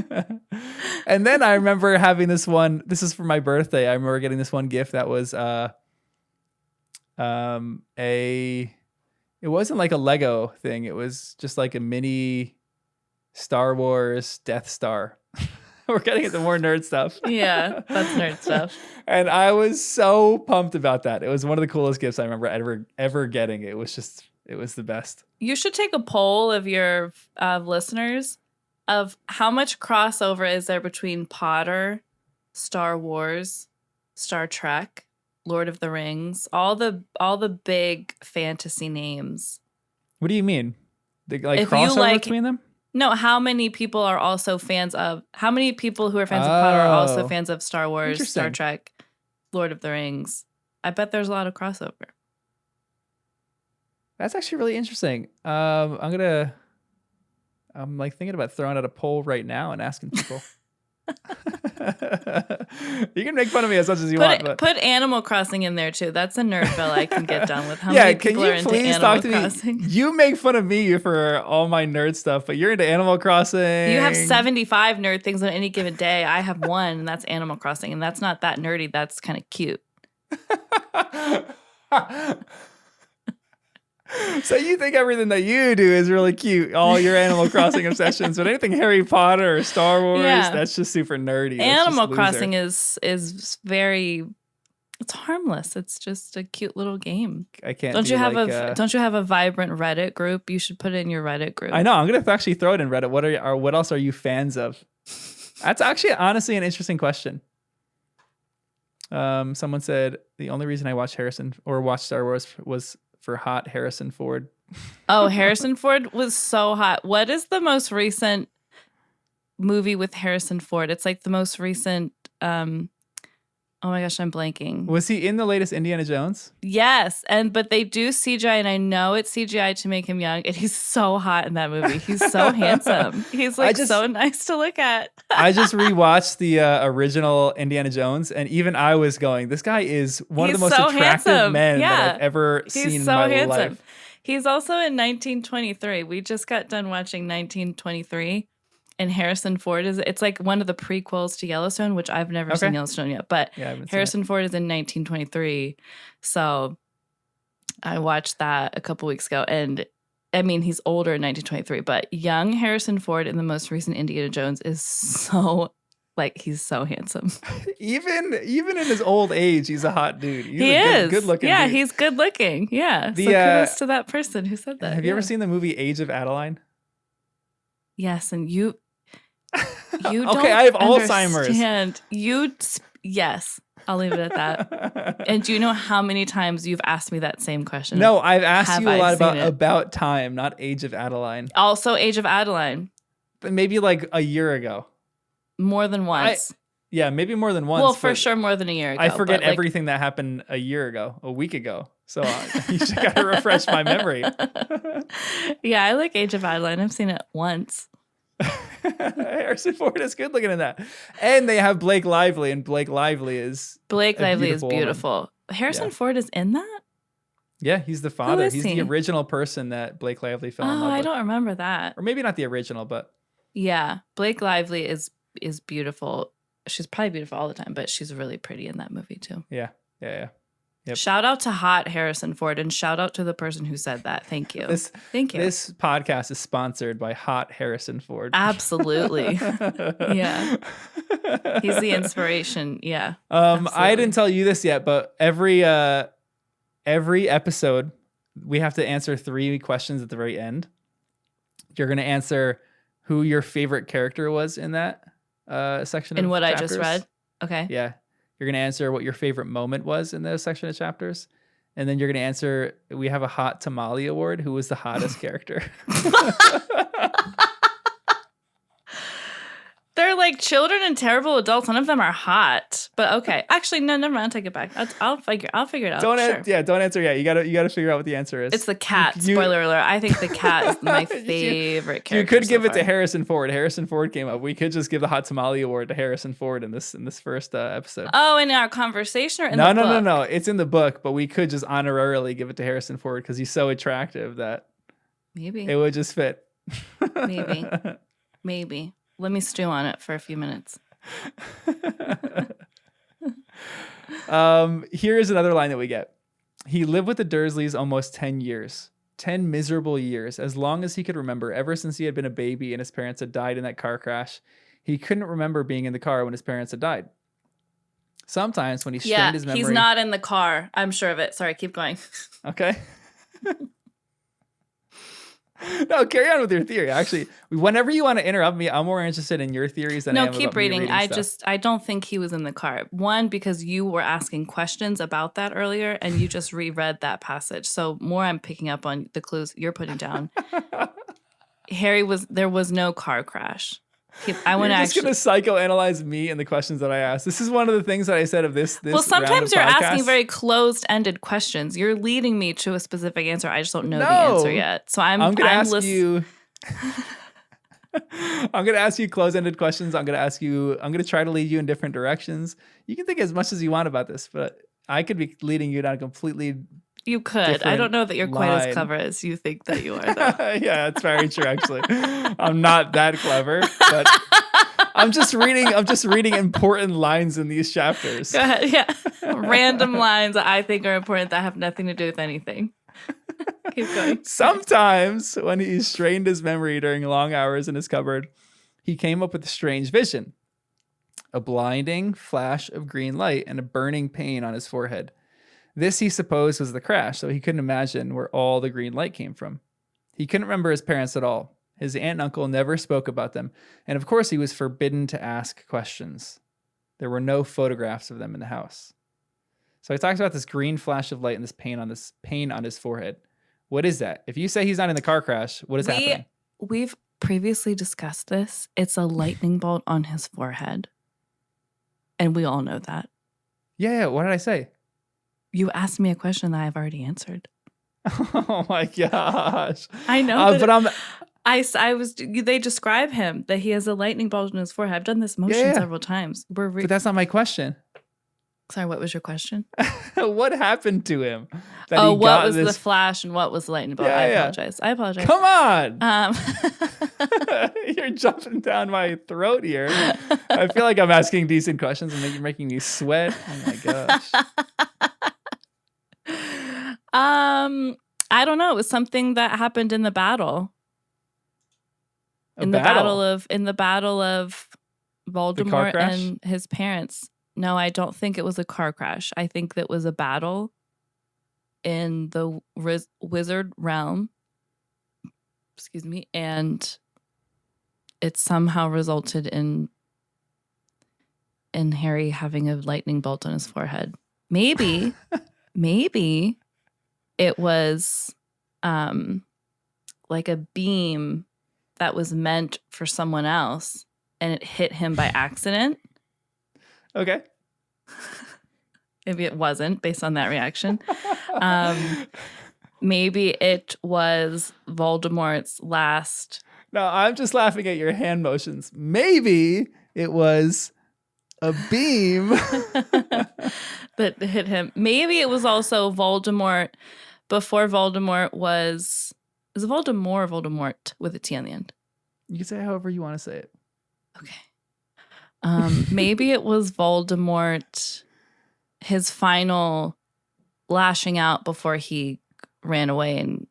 And then I remember having this one. This is for my birthday. I remember getting this one gift that was it wasn't like a Lego thing. It was just like a mini Star Wars Death Star. We're getting into more nerd stuff. Yeah, that's nerd stuff. And I was so pumped about that. It was one of the coolest gifts I remember ever getting. It was the best. You should take a poll of your listeners of how much crossover is there between Potter, Star Wars, Star Trek, Lord of the Rings, all the big fantasy names. What do you mean? The crossover between them? No, how many people are also fans of? How many people who are fans of Potter are also fans of Star Wars, Star Trek, Lord of the Rings? I bet there's a lot of crossover. That's actually really interesting. I'm like thinking about throwing out a poll right now and asking people. You can make fun of me as much as you want. But put Animal Crossing in there too. That's a nerd bill I can get done with. How many people are into Animal Crossing? You make fun of me for all my nerd stuff, but you're into Animal Crossing. You have 75 nerd things on any given day. I have one, and that's Animal Crossing, and that's not that nerdy. That's kind of cute. So you think everything that you do is really cute, all your Animal Crossing obsessions, but anything Harry Potter or Star Wars, that's just super nerdy. Animal Crossing is very, it's harmless. It's just a cute little game. I can't. Don't you have a vibrant Reddit group? You should put it in your Reddit group. I know. I'm gonna actually throw it in Reddit. What else are you fans of? That's actually honestly an interesting question. Someone said the only reason I watched Star Wars was for hot Harrison Ford. Oh, Harrison Ford was so hot. What is the most recent movie with Harrison Ford? It's like the most recent. Oh my gosh, I'm blanking. Was he in the latest Indiana Jones? Yes, but they do CGI, and I know it's CGI to make him young, and he's so hot in that movie. He's so handsome. He's like so nice to look at. I just rewatched the original Indiana Jones, and even I was going, this guy is one of the most attractive men that I've ever seen in my life. He's also in 1923. We just got done watching 1923. And Harrison Ford it's like one of the prequels to Yellowstone, which I've never seen Yellowstone yet. But Harrison Ford is in 1923. So I watched that a couple weeks ago. And I mean, he's older in 1923, but young Harrison Ford in the most recent Indiana Jones is so, like, he's so handsome. Even in his old age, he's a hot dude. He is. Good looking Yeah, dude. he's good looking. Yeah. So kudos to that person who said that. Have you ever seen the movie Age of Adeline? Yes, and you don't okay, I have Alzheimer's. Yes, I'll leave it at that. And do you know how many times you've asked me that same question? No, I've asked you a lot about time, not Age of Adeline. Also Age of Adeline. But maybe like a year ago. More than once. Maybe more than once. Well, for sure more than a year ago. I forget everything that happened a week ago. So you just got to refresh my memory. Yeah, I like Age of Adeline. I've seen it once. Harrison Ford is good looking in that. And they have Blake Lively, and Blake Lively is beautiful. Harrison Ford is in that? Yeah, he's the father. He's the original person that Blake Lively fell in love with. I don't remember that. Or maybe not the original, but yeah, Blake Lively is beautiful. She's probably beautiful all the time, but she's really pretty in that movie too. Yeah. Yep. Shout out to hot Harrison Ford, and shout out to the person who said that. Thank you. Thank you. This podcast is sponsored by hot Harrison Ford. Absolutely. Yeah. He's the inspiration. Yeah. I didn't tell you this yet, but every episode we have to answer 3 questions at the very end. You're going to answer who your favorite character was in that section in what chapters. I just read. Okay. Yeah. You're going to answer what your favorite moment was in those section of chapters. And then you're going to answer, we have a hot tamale award. Who was the hottest character? They're like children and terrible adults. None of them are hot. But okay. Actually, no, never mind. I'll take it back. I'll figure it out. Don't answer yet. You gotta figure out what the answer is. It's the cat. Spoiler alert. I think the cat is my favorite character. You could give it to Harrison Ford. Harrison Ford came up. We could just give the hot tamale award to Harrison Ford in this first episode. Oh, in our conversation or in the book? No. It's in the book, but we could just honorarily give it to Harrison Ford because he's so attractive that maybe it would just fit. Maybe. Let me stew on it for a few minutes. Here's another line that we get. He lived with the Dursleys almost 10 years. 10 miserable years, as long as he could remember, ever since he had been a baby and his parents had died in that car crash. He couldn't remember being in the car when his parents had died. Sometimes when he strained his memory... he's not in the car. I'm sure of it. Sorry, keep going. Okay. No, carry on with your theory. Actually, whenever you want to interrupt me, I'm more interested in your theories than I am keep about reading. Me reading stuff. I don't think he was in the car. One, because you were asking questions about that earlier, and you just reread that passage. So more, I'm picking up on the clues you're putting down. There was no car crash. I want to actually. You're just going to psychoanalyze me and the questions that I asked. This is one of the things that I said of this. Well, sometimes you're asking very closed-ended questions. You're leading me to a specific answer. I just don't know the answer yet. So I'm going to ask you. I'm going to ask you closed-ended questions. I'm going to try to lead you in different directions. You can think as much as you want about this, but I could be leading you down a completely. You could. I don't know that you're quite as clever as you think that you are, though. Yeah, that's very true, actually. I'm not that clever, but I'm just reading important lines in these chapters. Go ahead, yeah. Random lines that I think are important that have nothing to do with anything. Keep going. Sometimes when he strained his memory during long hours in his cupboard, he came up with a strange vision. A blinding flash of green light and a burning pain on his forehead. This, he supposed, was the crash, so he couldn't imagine where all the green light came from. He couldn't remember his parents at all. His aunt and uncle never spoke about them, and of course he was forbidden to ask questions. There were no photographs of them in the house. So he talks about this green flash of light and this pain on his forehead. What is that? If you say he's not in the car crash, what is happening? We've previously discussed this. It's a lightning bolt on his forehead. And we all know that. Yeah. What did I say? You asked me a question that I've already answered. Oh my gosh. I know. But they describe him that he has a lightning bolt on his forehead. I've done this motion several times. But that's not my question. Sorry, what was your question? What happened to him? that he what got was this. the flash and what was the lightning bolt? Yeah, I yeah. apologize. I apologize. Come on. Um, You're jumping down my throat here. I feel like I'm asking decent questions and you're making me sweat. Oh my gosh. I don't know. It was something that happened in the battle. In the battle of Voldemort and his parents. No, I don't think it was a car crash. I think that was a battle in the wizard realm. Excuse me. And it somehow resulted in Harry having a lightning bolt on his forehead. Maybe it was like a beam that was meant for someone else and it hit him by accident. Okay. Maybe it wasn't based on that reaction. Maybe it was Voldemort's last. No, I'm just laughing at your hand motions. Maybe it was a beam that hit him. Maybe it was also Voldemort before Voldemort was. Is it Voldemort or Voldemort with a T on the end? You can say it however you want to say it. Okay. Maybe it was Voldemort, his final lashing out before he ran away. And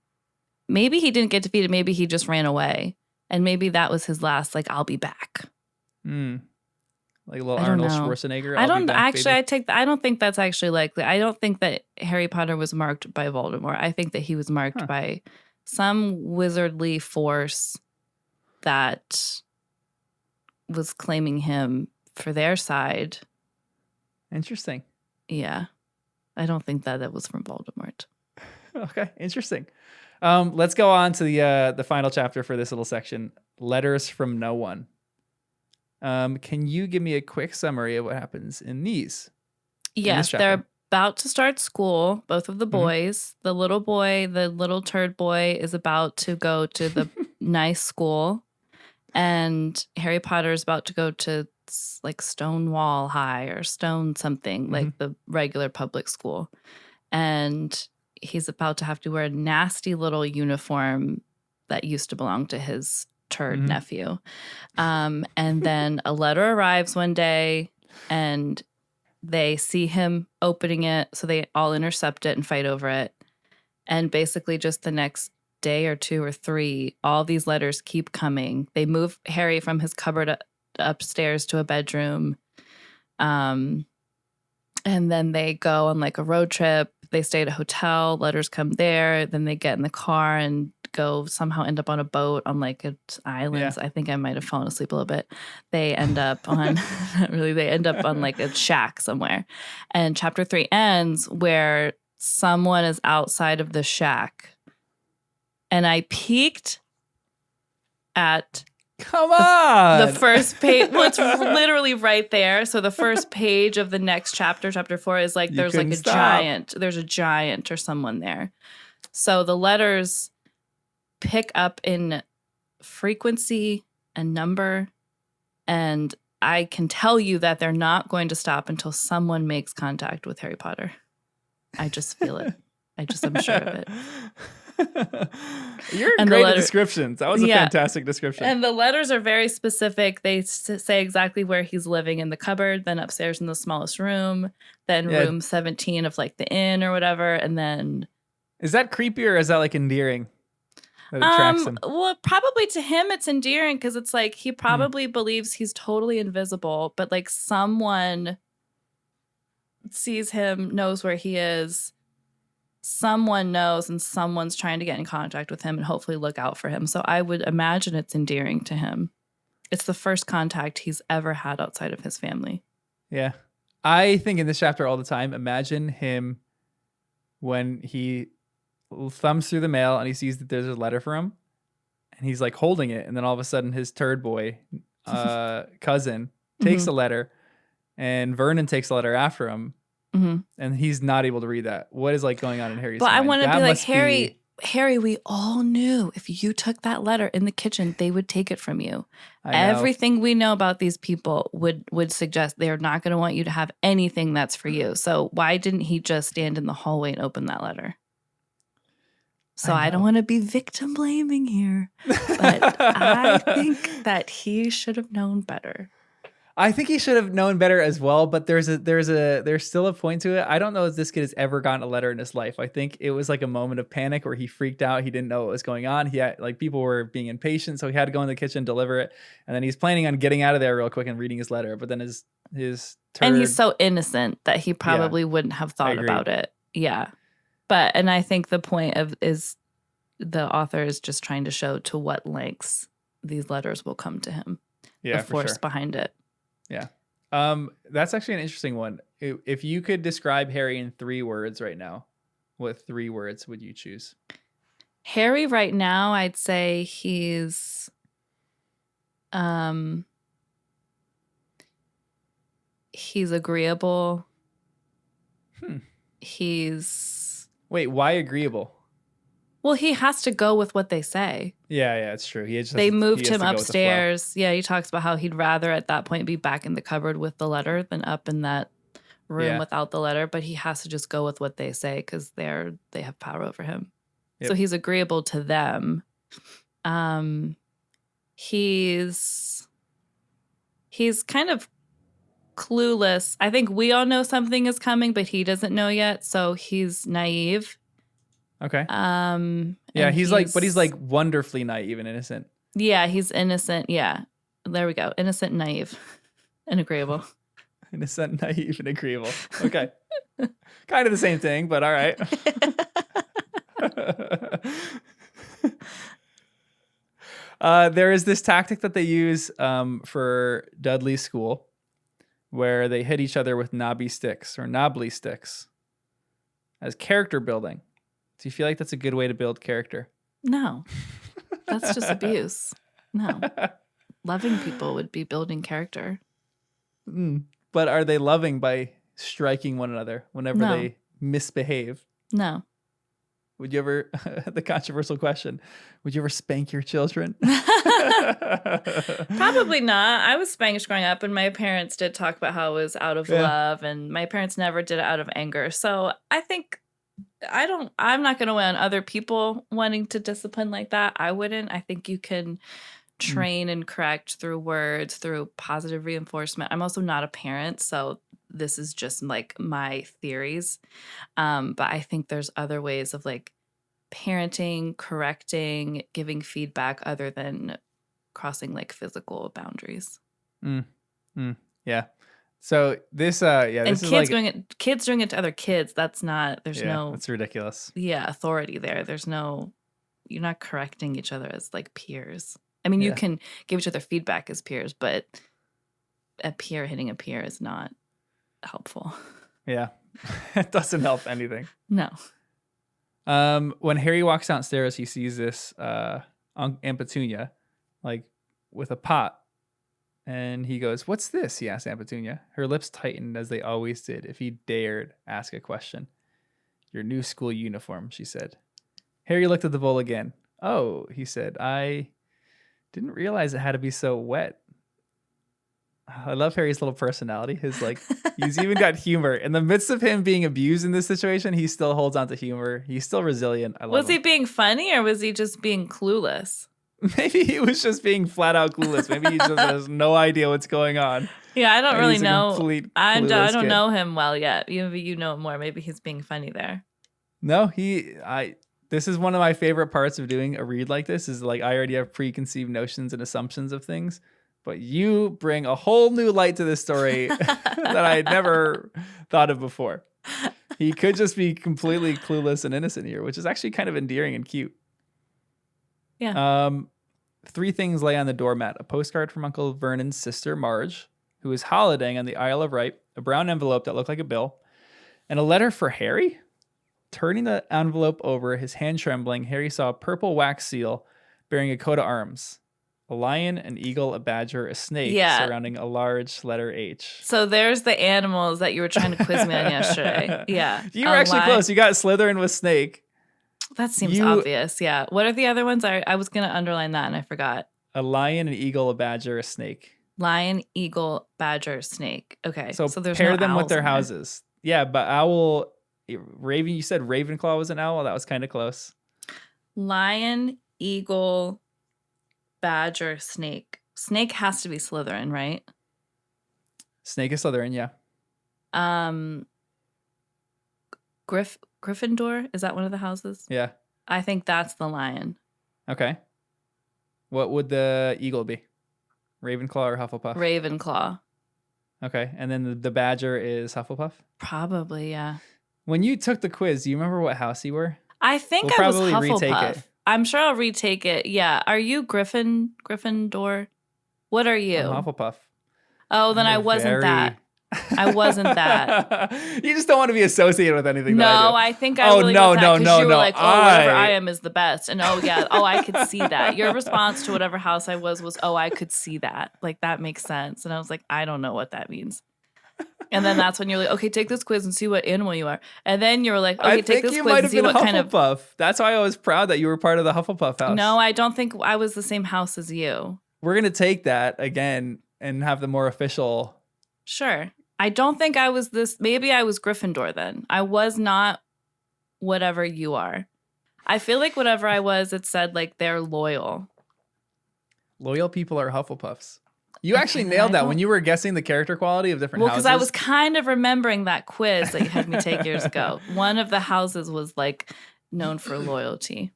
maybe he didn't get defeated. Maybe he just ran away. And maybe that was his last, like, I'll be back. Like a little Arnold Schwarzenegger. I don't think that's actually likely. I don't think that Harry Potter was marked by Voldemort. I think that he was marked by some wizardly force that was claiming him for their side. Interesting. Yeah. I don't think that was from Voldemort. Okay, interesting. Let's go on to the final chapter for this little section, Letters from No One. Can you give me a quick summary of what happens in these? Yes, they're about to start school, both of the boys. The little boy, the little turd boy, is about to go to the nice school. And Harry Potter is about to go to like Stonewall High or Stone something, like the regular public school. And he's about to have to wear a nasty little uniform that used to belong to his turd nephew. And then a letter arrives one day and they see him opening it. So they all intercept it and fight over it. And basically just the next day or 2 or 3, all these letters keep coming. They move Harry from his cupboard upstairs to a bedroom. And then they go on like a road trip. They stay at a hotel. Letters come there. Then they get in the car and somehow end up on a boat on like an island. Yeah. I think I might have fallen asleep a little bit. They end up on, not really, they end up on like a shack somewhere. And chapter 3 ends where someone is outside of the shack. And I peeked at Come on. The first page, well, it's literally right there. So the first page of the next chapter, chapter 4, is like there's like a giant. There's a giant or someone there. So the letters pick up in frequency and number. And I can tell you that they're not going to stop until someone makes contact with Harry Potter. I just feel it. I'm sure of it. You're great at descriptions. That was a fantastic description. And the letters are very specific. They say exactly where he's living in the cupboard, then upstairs in the smallest room, then room 17 of like the inn or whatever, and then... Is that creepy or is that like endearing? That attracts him? Well, probably to him it's endearing because it's like he probably believes he's totally invisible, but like someone sees him, knows where he is. Someone knows and someone's trying to get in contact with him and hopefully look out for him. So I would imagine it's endearing to him. It's the first contact he's ever had outside of his family. Yeah. I think in this chapter all the time, imagine him when he thumbs through the mail and he sees that there's a letter for him and he's like holding it. And then all of a sudden his turd boy cousin takes the letter and Vernon takes the letter after him. And he's not able to read that. What is like going on in Harry's mind? I want to be like, Harry, we all knew if you took that letter in the kitchen, they would take it from you. Everything we know about these people would suggest they're not going to want you to have anything that's for you. So why didn't he just stand in the hallway and open that letter? So I don't want to be victim blaming here, but I think that he should have known better. I think he should have known better as well, but there's still a point to it. I don't know if this kid has ever gotten a letter in his life. I think it was like a moment of panic where he freaked out. He didn't know what was going on. He had, like, people were being impatient, so he had to go in the kitchen, deliver it, and then he's planning on getting out of there real quick and reading his letter. But then his turd, and he's so innocent that he probably wouldn't have thought about it. Yeah, and I think the point is the author is just trying to show to what lengths these letters will come to him. Yeah, the force behind it. Yeah. That's actually an interesting one. If you could describe Harry in 3 words right now, what 3 words would you choose? Harry right now, I'd say he's agreeable. Wait, why agreeable? Well, he has to go with what they say. Yeah, it's true. They moved him upstairs. Yeah, he talks about how he'd rather at that point be back in the cupboard with the letter than up in that room without the letter. But he has to just go with what they say because they have power over him. Yep. So he's agreeable to them. He's kind of clueless. I think we all know something is coming, but he doesn't know yet. So he's naive. Okay. Yeah, he's like wonderfully naive and innocent. Yeah, he's innocent. Yeah. There we go. Innocent, naive, and agreeable. Innocent, naive, and agreeable. Okay. Kind of the same thing, but all right. There is this tactic that they use for Dudley's school where they hit each other with knobbly sticks as character building. Do you feel like that's a good way to build character? No. That's just abuse. No. Loving people would be building character. But are they loving by striking one another whenever they misbehave? No. Would you ever, the controversial question, would you ever spank your children? Probably not. I was spanked growing up, and my parents did talk about how it was out of love, and my parents never did it out of anger. So I think I'm not going to weigh on other people wanting to discipline like that. I wouldn't. I think you can train and correct through words, through positive reinforcement. I'm also not a parent, so this is just like my theories. But I think there's other ways of like parenting, correcting, giving feedback other than crossing like physical boundaries. Yeah. So this, this is kids doing it to other kids. That's not. That's ridiculous. Yeah, authority there. You're not correcting each other as like peers. I mean, you can give each other feedback as peers, but a peer hitting a peer is not helpful. Yeah, it doesn't help anything. No. When Harry walks downstairs, he sees this Aunt Petunia, like with a pot. And he goes, "What's this?" he asked Aunt Petunia. Her lips tightened as they always did if he dared ask a question. "Your new school uniform," she said. Harry looked at the bowl again. "Oh," he said, "I didn't realize it had to be so wet." I love Harry's little personality. He's even got humor. In the midst of him being abused in this situation, he still holds on to humor. He's still resilient. I love him. Was he being funny or was he just being clueless? Maybe he was just being flat out clueless. Maybe he just has no idea what's going on. Yeah, I don't really know. I don't kid. know him well yet. You know him more. Maybe he's being funny there. No, this is one of my favorite parts of doing a read like this is like I already have preconceived notions and assumptions of things, but you bring a whole new light to this story that I had never thought of before. He could just be completely clueless and innocent here, which is actually kind of endearing and cute. Yeah. 3 things lay on the doormat: a postcard from Uncle Vernon's sister, Marge, who is holidaying on the Isle of Wight, a brown envelope that looked like a bill, and a letter for Harry. Turning the envelope over, his hand trembling, Harry saw a purple wax seal bearing a coat of arms. A lion, an eagle, a badger, a snake surrounding a large letter H. So there's the animals that you were trying to quiz me on yesterday. Yeah. You were actually close. You got Slytherin with snake. That seems obvious. Yeah. What are the other ones? I was going to underline that and I forgot. A lion, an eagle, a badger, a snake. Lion, eagle, badger, snake. Okay. So there's pair them with their houses. Yeah, but owl, Raven, you said Ravenclaw was an owl? That was kind of close. Lion, eagle, badger, snake. Snake has to be Slytherin, right? Snake is Slytherin, yeah. Gryffindor, is that one of the houses? Yeah. I think that's the lion. Okay. What would the eagle be? Ravenclaw or Hufflepuff? Ravenclaw. Okay. And then the badger is Hufflepuff? Probably, yeah. When you took the quiz, do you remember what house you were? I think I was Hufflepuff. I'm sure I'll retake it. Yeah. Are you Gryffindor? What are you? I'm Hufflepuff. Oh, then I wasn't that. I wasn't that. You just don't want to be associated with anything. No, I think I really was that because you were like, oh, whatever I am is the best. And I could see that. Your response to whatever house I was, oh, I could see that. Like, that makes sense. And I was like, I don't know what that means. And then that's when you're like, okay, take this quiz and see what animal you are. And then you're like, okay, take this quiz and see what kind of. Hufflepuff. That's why I was proud that you were part of the Hufflepuff house. No, I don't think I was the same house as you. We're going to take that again and have the more official. Sure. I don't think I was this. Maybe I was Gryffindor then. I was not whatever you are. I feel like whatever I was, it said like they're loyal. Loyal people are Hufflepuffs. You actually nailed that when you were guessing the character quality of different houses. Well, because I was kind of remembering that quiz that you had me take years ago. One of the houses was like known for loyalty.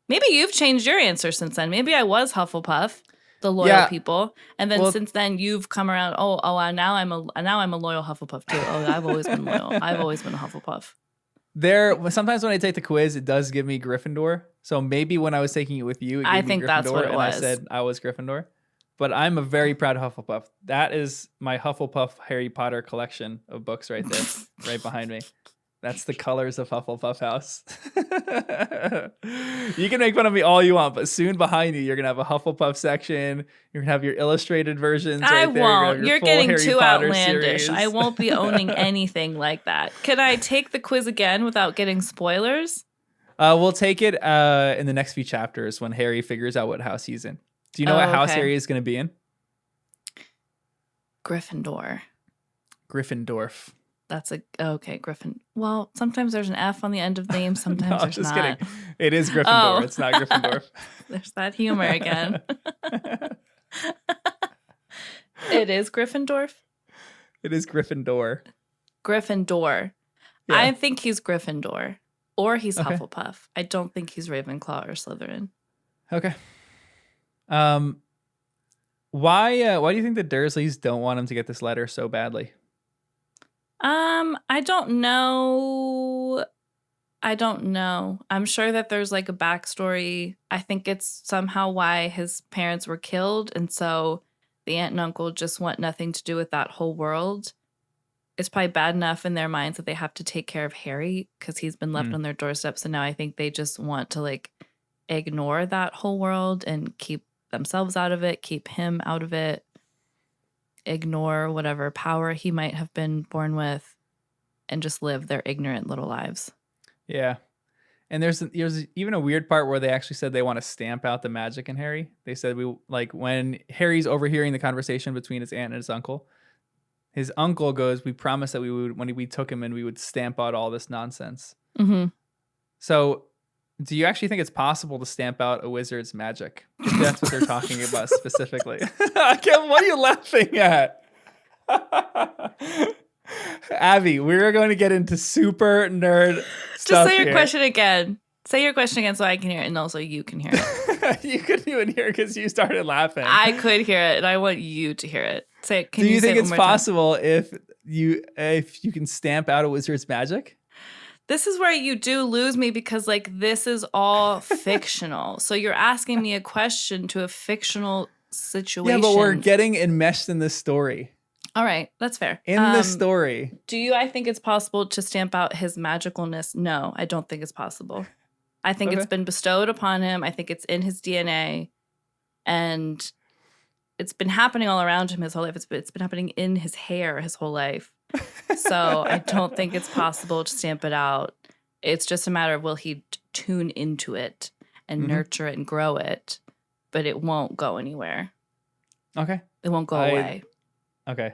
Maybe you've changed your answer since then. Maybe I was Hufflepuff. The loyal people, and then since then you've come around. Now I'm a loyal Hufflepuff too. Oh, I've always been loyal. I've always been a Hufflepuff. Sometimes when I take the quiz, it does give me Gryffindor. So maybe when I was taking it with you, I think that's what it was. I said I was Gryffindor, but I'm a very proud Hufflepuff. That is my Hufflepuff Harry Potter collection of books right there, right behind me. That's the colors of Hufflepuff House. You can make fun of me all you want, but soon behind you, you're going to have a Hufflepuff section. You're going to have your illustrated versions right there. I won't. You're getting Harry too Potter outlandish. Series. I won't be owning anything like that. Can I take the quiz again without getting spoilers? We'll take it in the next few chapters when Harry figures out what house he's in. Do you know what house Harry is going to be in? Gryffindor. Gryffindorf. That's okay, Griffin. Well, sometimes there's an F on the end of names. Sometimes there's not. Kidding. It is Gryffindor. It's not Gryffindor. There's that humor again. It is Gryffindor. It is Gryffindor. Gryffindor. Yeah. I think he's Gryffindor, or he's Hufflepuff. I don't think he's Ravenclaw or Slytherin. Okay. Why do you think the Dursleys don't want him to get this letter so badly? I don't know. I'm sure that there's like a backstory. I think it's somehow why his parents were killed. And so the aunt and uncle just want nothing to do with that whole world. It's probably bad enough in their minds that they have to take care of Harry because he's been left on their doorstep. So now I think they just want to like ignore that whole world and keep themselves out of it, keep him out of it. Ignore whatever power he might have been born with and just live their ignorant little lives. Yeah. And there's even a weird part where they actually said they want to stamp out the magic in Harry. They said when Harry's overhearing the conversation between his aunt and his uncle goes, we promised that we would, when we took him in, we would stamp out all this nonsense. Mm-hmm. So do you actually think it's possible to stamp out a wizard's magic? If that's what they're talking about specifically. What are you laughing at? Abbie, we're going to get into super nerd stuff. Just say your question again. Say your question again so I can hear it and also you can hear it. You couldn't even hear it because you started laughing. I could hear it and I want you to hear it. Say it. Do you think it's possible if you can stamp out a wizard's magic? This is where you do lose me because, like, this is all fictional. So you're asking me a question to a fictional situation. Yeah, but we're getting enmeshed in this story. All right, that's fair. In this story. I think it's possible to stamp out his magicalness? No, I don't think it's possible. I think it's been bestowed upon him. I think it's in his DNA. And it's been happening all around him his whole life. It's been happening in his hair his whole life. So I don't think it's possible to stamp it out. It's just a matter of will he tune into it and nurture it and grow it, but it won't go anywhere. Okay. It won't go away. Okay.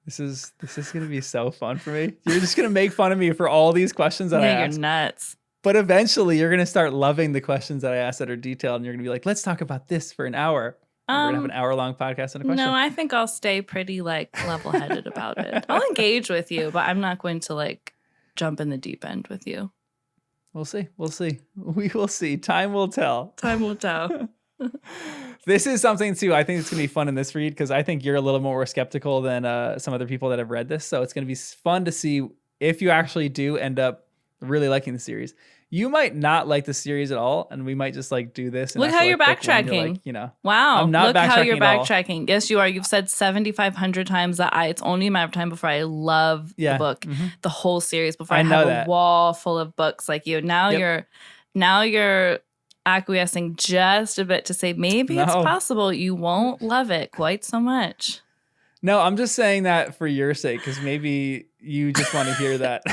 This is going to be so fun for me. You're just going to make fun of me for all these questions that I asked. You're nuts. But eventually you're going to start loving the questions that I asked that are detailed, and you're going to be like, let's talk about this for an hour. And we're going to have an hour-long podcast on a question. No, I think I'll stay pretty like level-headed about it. I'll engage with you, but I'm not going to like jump in the deep end with you. We'll see. We will see. Time will tell. Time will tell. This is something too. I think it's going to be fun in this read because I think you're a little more skeptical than some other people that have read this. So it's going to be fun to see if you actually do end up really liking the series. You might not like the series at all, and we might just like do this. And look how you're backtracking. Like, wow. I'm not look backtracking how you're at backtracking. All. Yes, you are. You've said 7,500 times that it's only a matter of time before I love the book, the whole series. Before I have a wall full of books like you. Now you're acquiescing just a bit to say maybe it's possible you won't love it quite so much. No, I'm just saying that for your sake because maybe you just want to hear that.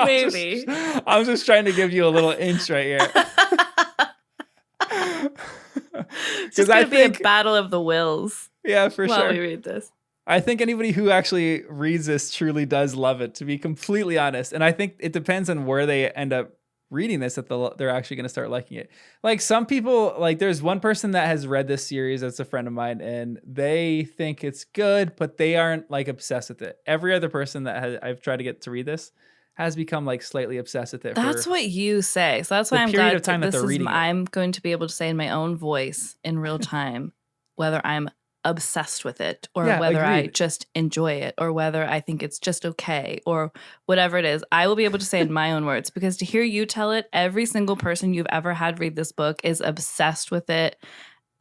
Maybe. I'm just trying to give you a little inch right here. It's just going to be a battle of the wills. Yeah, for sure. While we read this. I think anybody who actually reads this truly does love it, to be completely honest. And I think it depends on where they end up reading this that they're actually going to start liking it. Like some people, like there's one person that has read this series that's a friend of mine, and they think it's good, but they aren't like obsessed with it. Every other person that I've tried to get to read this has become like slightly obsessed with it. That's what you say. So that's why I'm glad I'm going to be able to say in my own voice in real time whether I'm obsessed with it or whether I just enjoy it or whether I think it's just okay or whatever it is. I will be able to say in my own words, because to hear you tell it, every single person you've ever had read this book is obsessed with it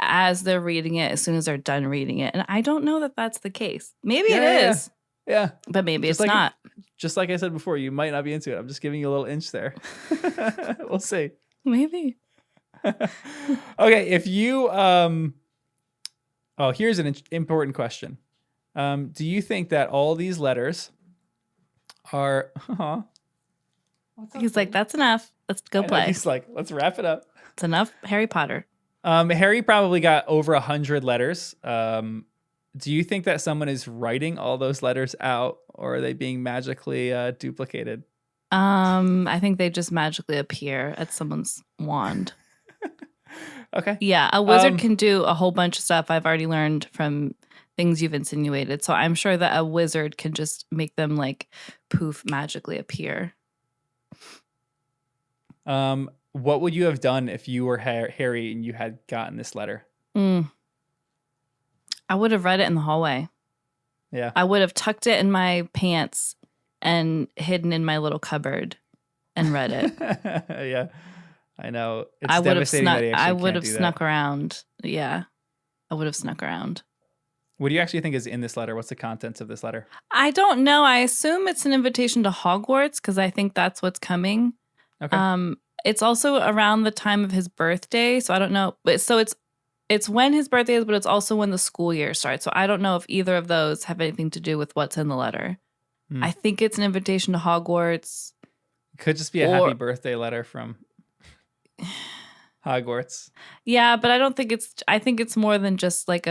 as they're reading it, as soon as they're done reading it. And I don't know that that's the case. Maybe it is. Yeah. But maybe it's not. Just like I said before, you might not be into it. I'm just giving you a little inch there. We'll see. Maybe. Okay. If you, here's an important question. Do you think that all these letters are, He's like, that's enough. Let's go play. He's like, let's wrap it up. It's enough Harry Potter. Harry probably got over 100 letters. Do you think that someone is writing all those letters out, or are they being magically duplicated? I think they just magically appear at someone's wand. Okay. Yeah, a wizard can do a whole bunch of stuff I've already learned from things you've insinuated. So I'm sure that a wizard can just make them like poof, magically appear. What would you have done if you were Harry and you had gotten this letter? I would have read it in the hallway. Yeah. I would have tucked it in my pants and hidden in my little cupboard and read it. Yeah. I know. It's devastating that he actually I would have snuck around. Yeah. I would have snuck around. What do you actually think is in this letter? What's the contents of this letter? I don't know. I assume it's an invitation to Hogwarts because I think that's what's coming. Okay. It's also around the time of his birthday, so I don't know. But so it's when his birthday is, but it's also when the school year starts. So I don't know if either of those have anything to do with what's in the letter. I think it's an invitation to Hogwarts. It could just be a happy birthday letter from Hogwarts. Yeah, but I don't think I think it's more than just like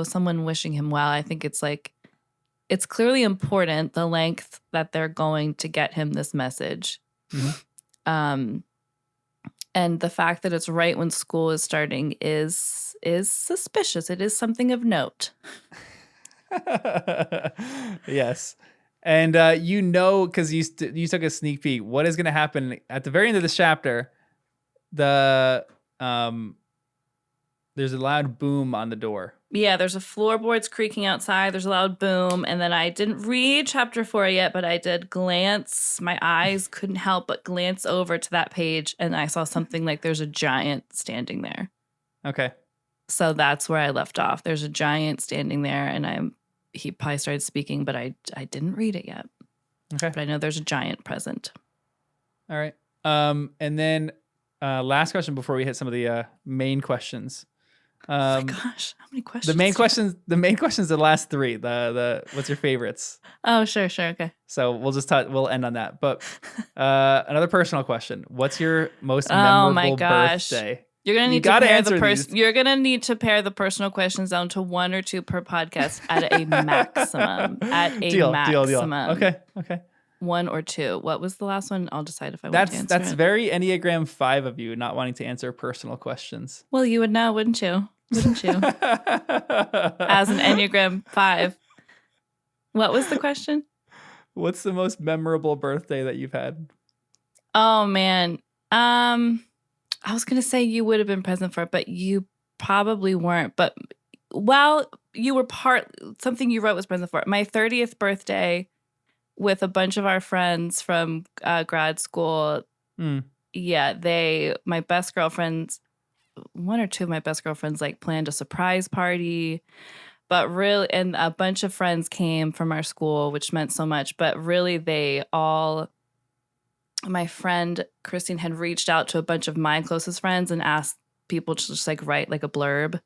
someone wishing him well. I think it's like, it's clearly important, the length that they're going to get him this message. Mm-hmm. And the fact that it's right when school is starting is suspicious. It is something of note. Yes. And because you took a sneak peek, what is going to happen at the very end of this chapter? There's a loud boom on the door. Yeah, there's a floorboards creaking outside. There's a loud boom. And then I didn't read chapter 4 yet, but I did glance. My eyes couldn't help but glance over to that page. And I saw something like there's a giant standing there. Okay. So that's where I left off. There's a giant standing there. And he probably started speaking, but I didn't read it yet. Okay. But I know there's a giant present. All right. And then last question before we hit some of the main questions. Oh my gosh, how many questions? The main questions, the last three. The what's your favorites? Oh, sure, okay. So we'll end on that. But another personal question: what's your most memorable birthday? You're gonna need to pare the person. You're gonna need to pare the personal questions down to 1 or 2 per podcast at a maximum. Deal. Okay. 1 or 2. What was the last one? I'll decide if I want to answer That's very Enneagram 5 of you, not wanting to answer personal questions. Well, you would know, wouldn't you? As an Enneagram 5. What was the question? What's the most memorable birthday that you've had? Oh man. I was going to say you would have been present for it, but you probably weren't. But, well, you were something you wrote was present for it. My 30th birthday with a bunch of our friends from grad school. Yeah, my best girlfriends, 1 or 2 of my best girlfriends, like planned a surprise party. But really, and a bunch of friends came from our school, which meant so much. But really, my friend Christine had reached out to a bunch of my closest friends and asked people to just like write like a blurb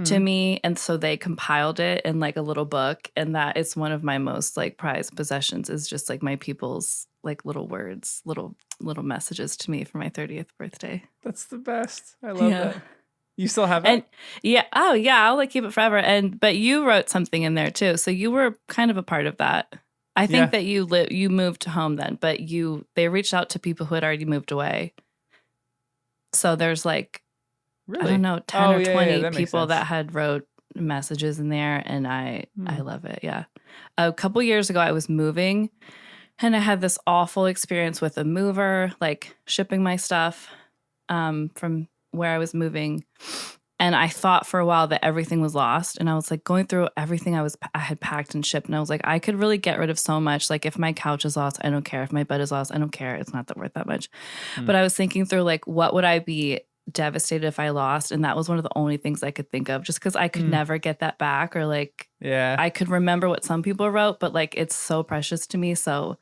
to me. And so they compiled it in like a little book. And that is one of my most like prized possessions, is just like my people's like little words, little messages to me for my 30th birthday. That's the best. I love that. You still have it? And yeah. Oh yeah. I'll like keep it forever. But you wrote something in there too. So you were kind of a part of that. I think that you moved home then, but they reached out to people who had already moved away. So there's like, really? I don't know, 10 or 20 people that had wrote messages in there, and I love it. Yeah. A couple years ago, I was moving, and I had this awful experience with a mover, like shipping my stuff from where I was moving. And I thought for a while that everything was lost. And I was like going through everything I had packed and shipped. And I was like, I could really get rid of so much. Like if my couch is lost, I don't care. If my bed is lost, I don't care. It's not that worth that much. But I was thinking through like, what would I be devastated if I lost? And that was one of the only things I could think of, just because I could never get that back, or like, I could remember what some people wrote, but like, it's so precious to me. So,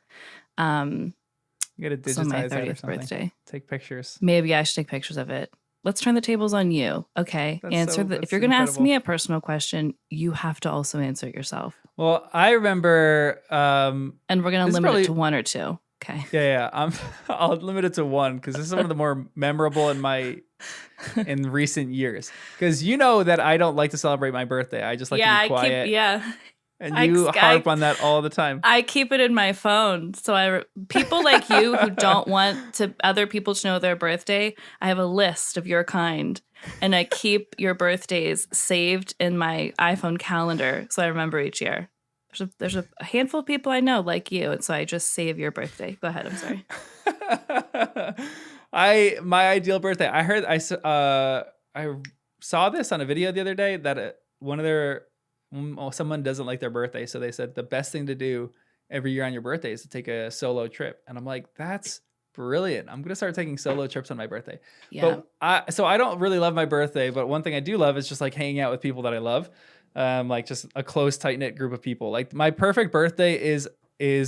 you got to digitize my 30th that or something. birthday. Take pictures. Maybe I should take pictures of it. Let's turn the tables on you. Okay. If you're going to ask me a personal question, you have to also answer it yourself. Well, I remember. And we're going to limit it to 1 or 2. Okay. Yeah. I'll limit it to 1 because this is one of the more memorable in recent years. Because you know that I don't like to celebrate my birthday. I just like to be quiet. And you harp on that all the time. I keep it in my phone. So people like you who don't want other people to know their birthday, I have a list of your kind. And I keep your birthdays saved in my iPhone calendar so I remember each year. There's a handful of people I know like you, and so I just save your birthday. Go ahead, I'm sorry. My ideal birthday. I saw this on a video the other day that someone doesn't like their birthday, so they said the best thing to do every year on your birthday is to take a solo trip. And I'm like, that's brilliant. I'm gonna start taking solo trips on my birthday. Yeah. But I don't really love my birthday, but one thing I do love is just like hanging out with people that I love. Like just a close, tight knit group of people. Like my perfect birthday is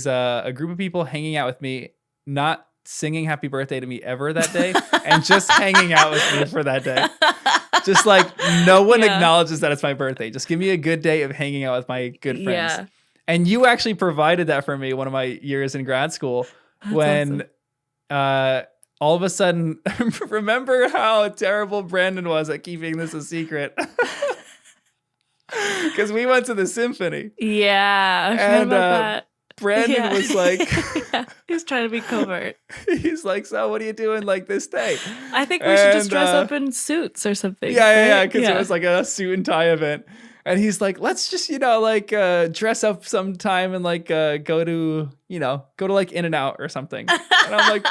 a group of people hanging out with me, not singing happy birthday to me ever that day, and just hanging out with me for that day. Just like no one acknowledges that it's my birthday. Just give me a good day of hanging out with my good friends. Yeah. And you actually provided that for me one of my years in grad school. That's when awesome. All of a sudden, remember how terrible Brandon was at keeping this a secret? Because we went to the symphony. Yeah, I forgot about that. Brandon was like, he was trying to be covert. He's like, so what are you doing like this day? I think we should just dress up in suits or something. Yeah, because it was like a suit and tie event. And he's like, let's just, dress up sometime and like go to like In-N-Out or something. And I'm like,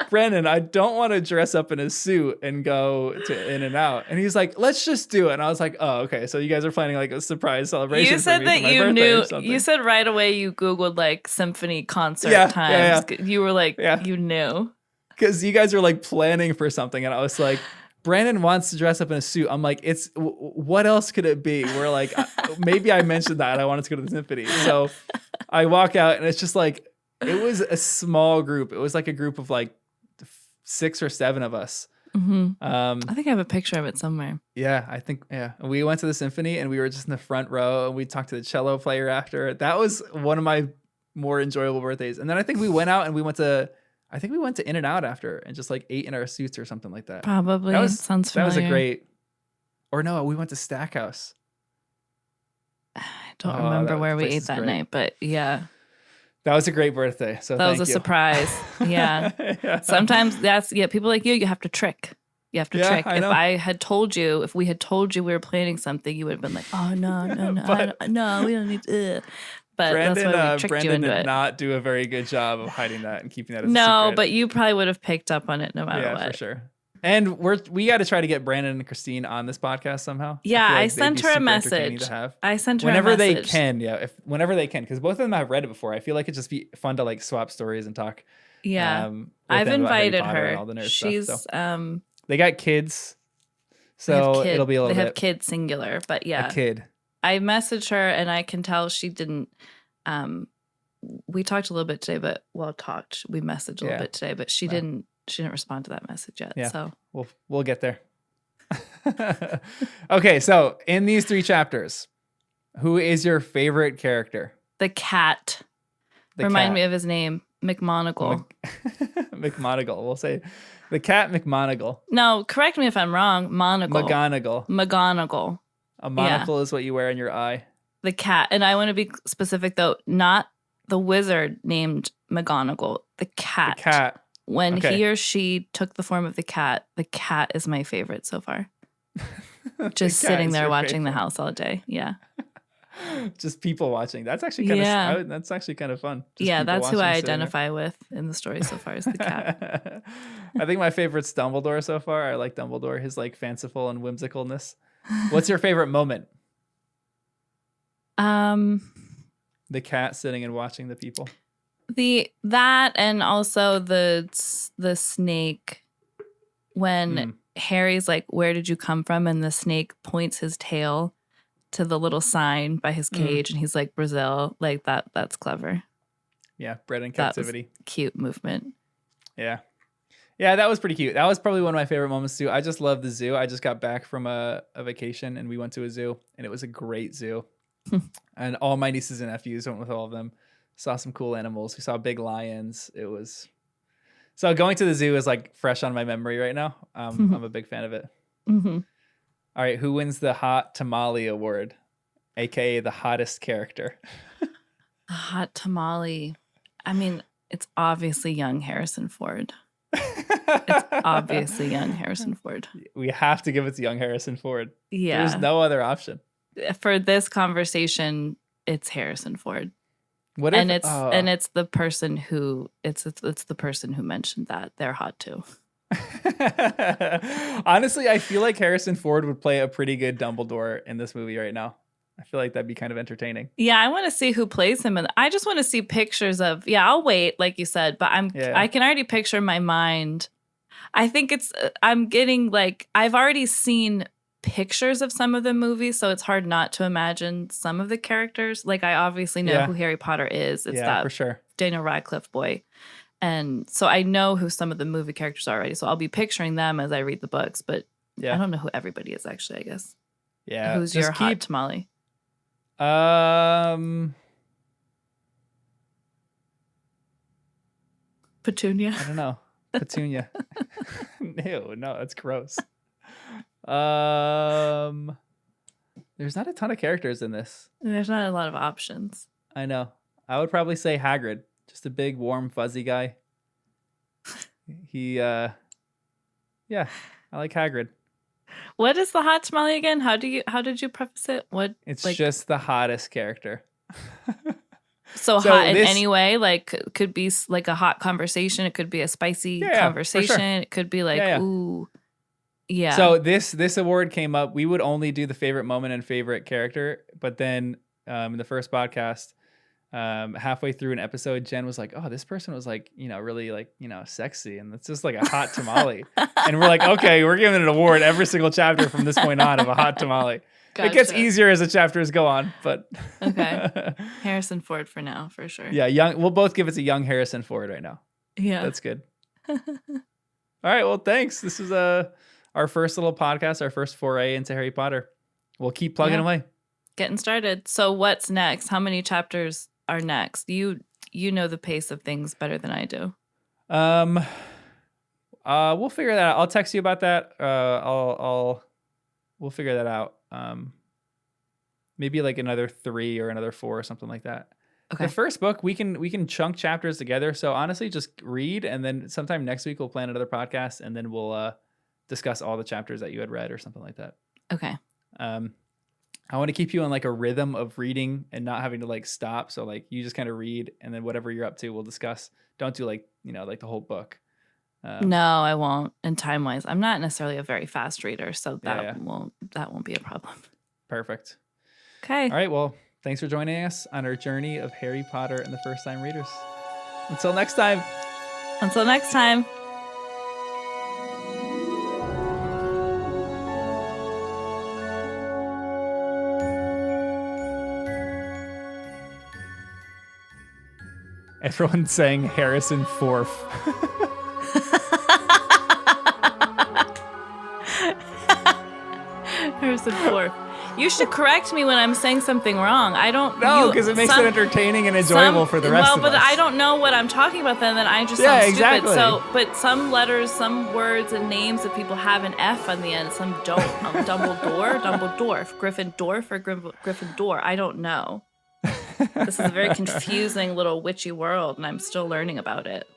Brandon, I don't want to dress up in a suit and go to In-N-Out. And he's like, let's just do it. And I was like, oh, okay. So you guys are planning like a surprise celebration. You said that you knew. You said right away you Googled like symphony concert times. Yeah. You were like, you knew. Because you guys were like planning for something. And I was like, Brandon wants to dress up in a suit. I'm like, what else could it be? We're like, maybe I mentioned that I wanted to go to the symphony. So I walk out and it's just like, it was a small group. It was like a group of like 6 or 7 of us. Mm-hmm. I think I have a picture of it somewhere. Yeah, I think, we went to the symphony and we were just in the front row and we talked to the cello player after. That was one of my more enjoyable birthdays. And then I think we went out and we went to, I think we went to In-N-Out after and just like ate in our suits or something like that. Probably. Sounds familiar. That was a great. Or no, we went to Stackhouse. I don't remember where we ate that night, but yeah. That was a great birthday. So that was a surprise. Yeah. Yeah. Sometimes people like you have to trick. You have to trick. If we had told you we were planning something, you would have been like, oh, no, we don't need to. But Brandon, that's why we tricked you into did it. not do a very good job of hiding that and keeping that as a No, secret. But you probably would have picked up on it no matter what. Yeah, for sure. And we got to try to get Brandon and Christine on this podcast somehow. Yeah, I sent her a message. I sent her whenever they can. Yeah, whenever they can, because both of them have read it before. I feel like it'd just be fun to like swap stories and talk. Yeah, I've invited her. She's stuff, they got kids, so it'll be a little. They have kids singular, but yeah, a kid. I messaged her and I can tell she didn't. We talked a little bit today, but we messaged a little bit today, but she didn't. She didn't respond to that message yet. Yeah, so we'll get there. Okay, so in these 3 chapters, who is your favorite character? The cat. Remind me of his name, McMonagall. McMonagall. We'll say the cat McMonagall. No, correct me if I'm wrong. McGonagall. McGonagall. A monocle is what you wear in your eye. The cat, and I want to be specific though, not the wizard named McGonagall. The cat. The cat. When he or she took the form of the cat is my favorite so far. Just sitting there watching the house all day. Yeah. Just people watching. That's actually kind of that's actually kind of fun. Just that's who I identify with in the story so far is the cat. I think my favorite's Dumbledore so far. I like Dumbledore, his like fanciful and whimsicalness. What's your favorite moment? The cat sitting and watching the people. That and also the snake when Harry's like, where did you come from? And the snake points his tail to the little sign by his cage and he's like, Brazil. Like that's clever. Yeah, bred in captivity. That was cute movement. Yeah. Yeah, that was pretty cute. That was probably one of my favorite moments too. I just love the zoo. I just got back from a vacation and we went to a zoo and it was a great zoo. And all my nieces and nephews went with all of them. Saw some cool animals. We saw big lions. It was so going to the zoo is like fresh on my memory right now. I'm a big fan of it. Mm-hmm. All right, who wins the Hot Tamale Award, aka the hottest character? The hot tamale. I mean, it's obviously young Harrison Ford. It's obviously young Harrison Ford. We have to give it to young Harrison Ford. Yeah, there's no other option for this conversation. It's Harrison Ford. What if, and it's the person who it's the person who mentioned that they're hot too. Honestly, I feel like Harrison Ford would play a pretty good Dumbledore in this movie right now. I feel like that'd be kind of entertaining. Yeah, I want to see who plays him, and I just want to see pictures of. Yeah, I'll wait, like you said, but I can already picture in my mind. I think I'm getting like I've already seen pictures of some of the movies, so it's hard not to imagine some of the characters. Like I obviously know who Harry Potter is. It's that for sure. Daniel Radcliffe boy. And so I know who some of the movie characters are already. So I'll be picturing them as I read the books, but I don't know who everybody is actually, I guess. Yeah. Who's your hot tamale? Petunia. I don't know. Petunia. Ew, no, that's gross. There's not a ton of characters in this. There's not a lot of options. I know. I would probably say Hagrid. Just a big, warm, fuzzy guy. I like Hagrid. What is the hot tamale again? How did you preface it? It's like, just the hottest character. So hot in any way, like could be like a hot conversation. It could be a spicy conversation. Sure. It could be like, ooh. Yeah. So this award came up. We would only do the favorite moment and favorite character. But then in the first podcast, halfway through an episode, Jen was like, oh, this person was like, really like, sexy. And it's just like a hot tamale. And we're like, okay, we're giving an award every single chapter from this point on of a hot tamale. Gotcha. It gets easier as the chapters go on, but okay. Harrison Ford for now, for sure. Yeah, young. We'll both give it to young Harrison Ford right now. Yeah, that's good. All right, well, thanks. This is our first little podcast, our first foray into Harry Potter. We'll keep plugging away. Getting started. So what's next? How many chapters are next? You know the pace of things better than I do. We'll figure that out. I'll text you about that. We'll figure that out. Maybe like another 3 or another 4 or something like that. Okay. The first book we can chunk chapters together. So honestly, just read, and then sometime next week we'll plan another podcast, and then we'll discuss all the chapters that you had read or something like that. Okay. I want to keep you on like a rhythm of reading and not having to like stop. So like you just kind of read, and then whatever you're up to, we'll discuss. Don't do like, like the whole book. No, I won't. And time wise, I'm not necessarily a very fast reader, so that won't be a problem. Perfect. Okay. All right. Well, thanks for joining us on our journey of Harry Potter and the First Time Readers. Until next time. Until next time. Everyone's saying Harrison Forth. Harrison Forth. You should correct me when I'm saying something wrong. I don't know. No, because it makes it entertaining and enjoyable for the rest of us. Well, but I don't know what I'm talking about then I just sound stupid. Exactly. So, but some letters, some words and names of people have an F on the end, some don't. Dumbledore, Gryffindor or Gryffindor. I don't know. This is a very confusing little witchy world, and I'm still learning about it.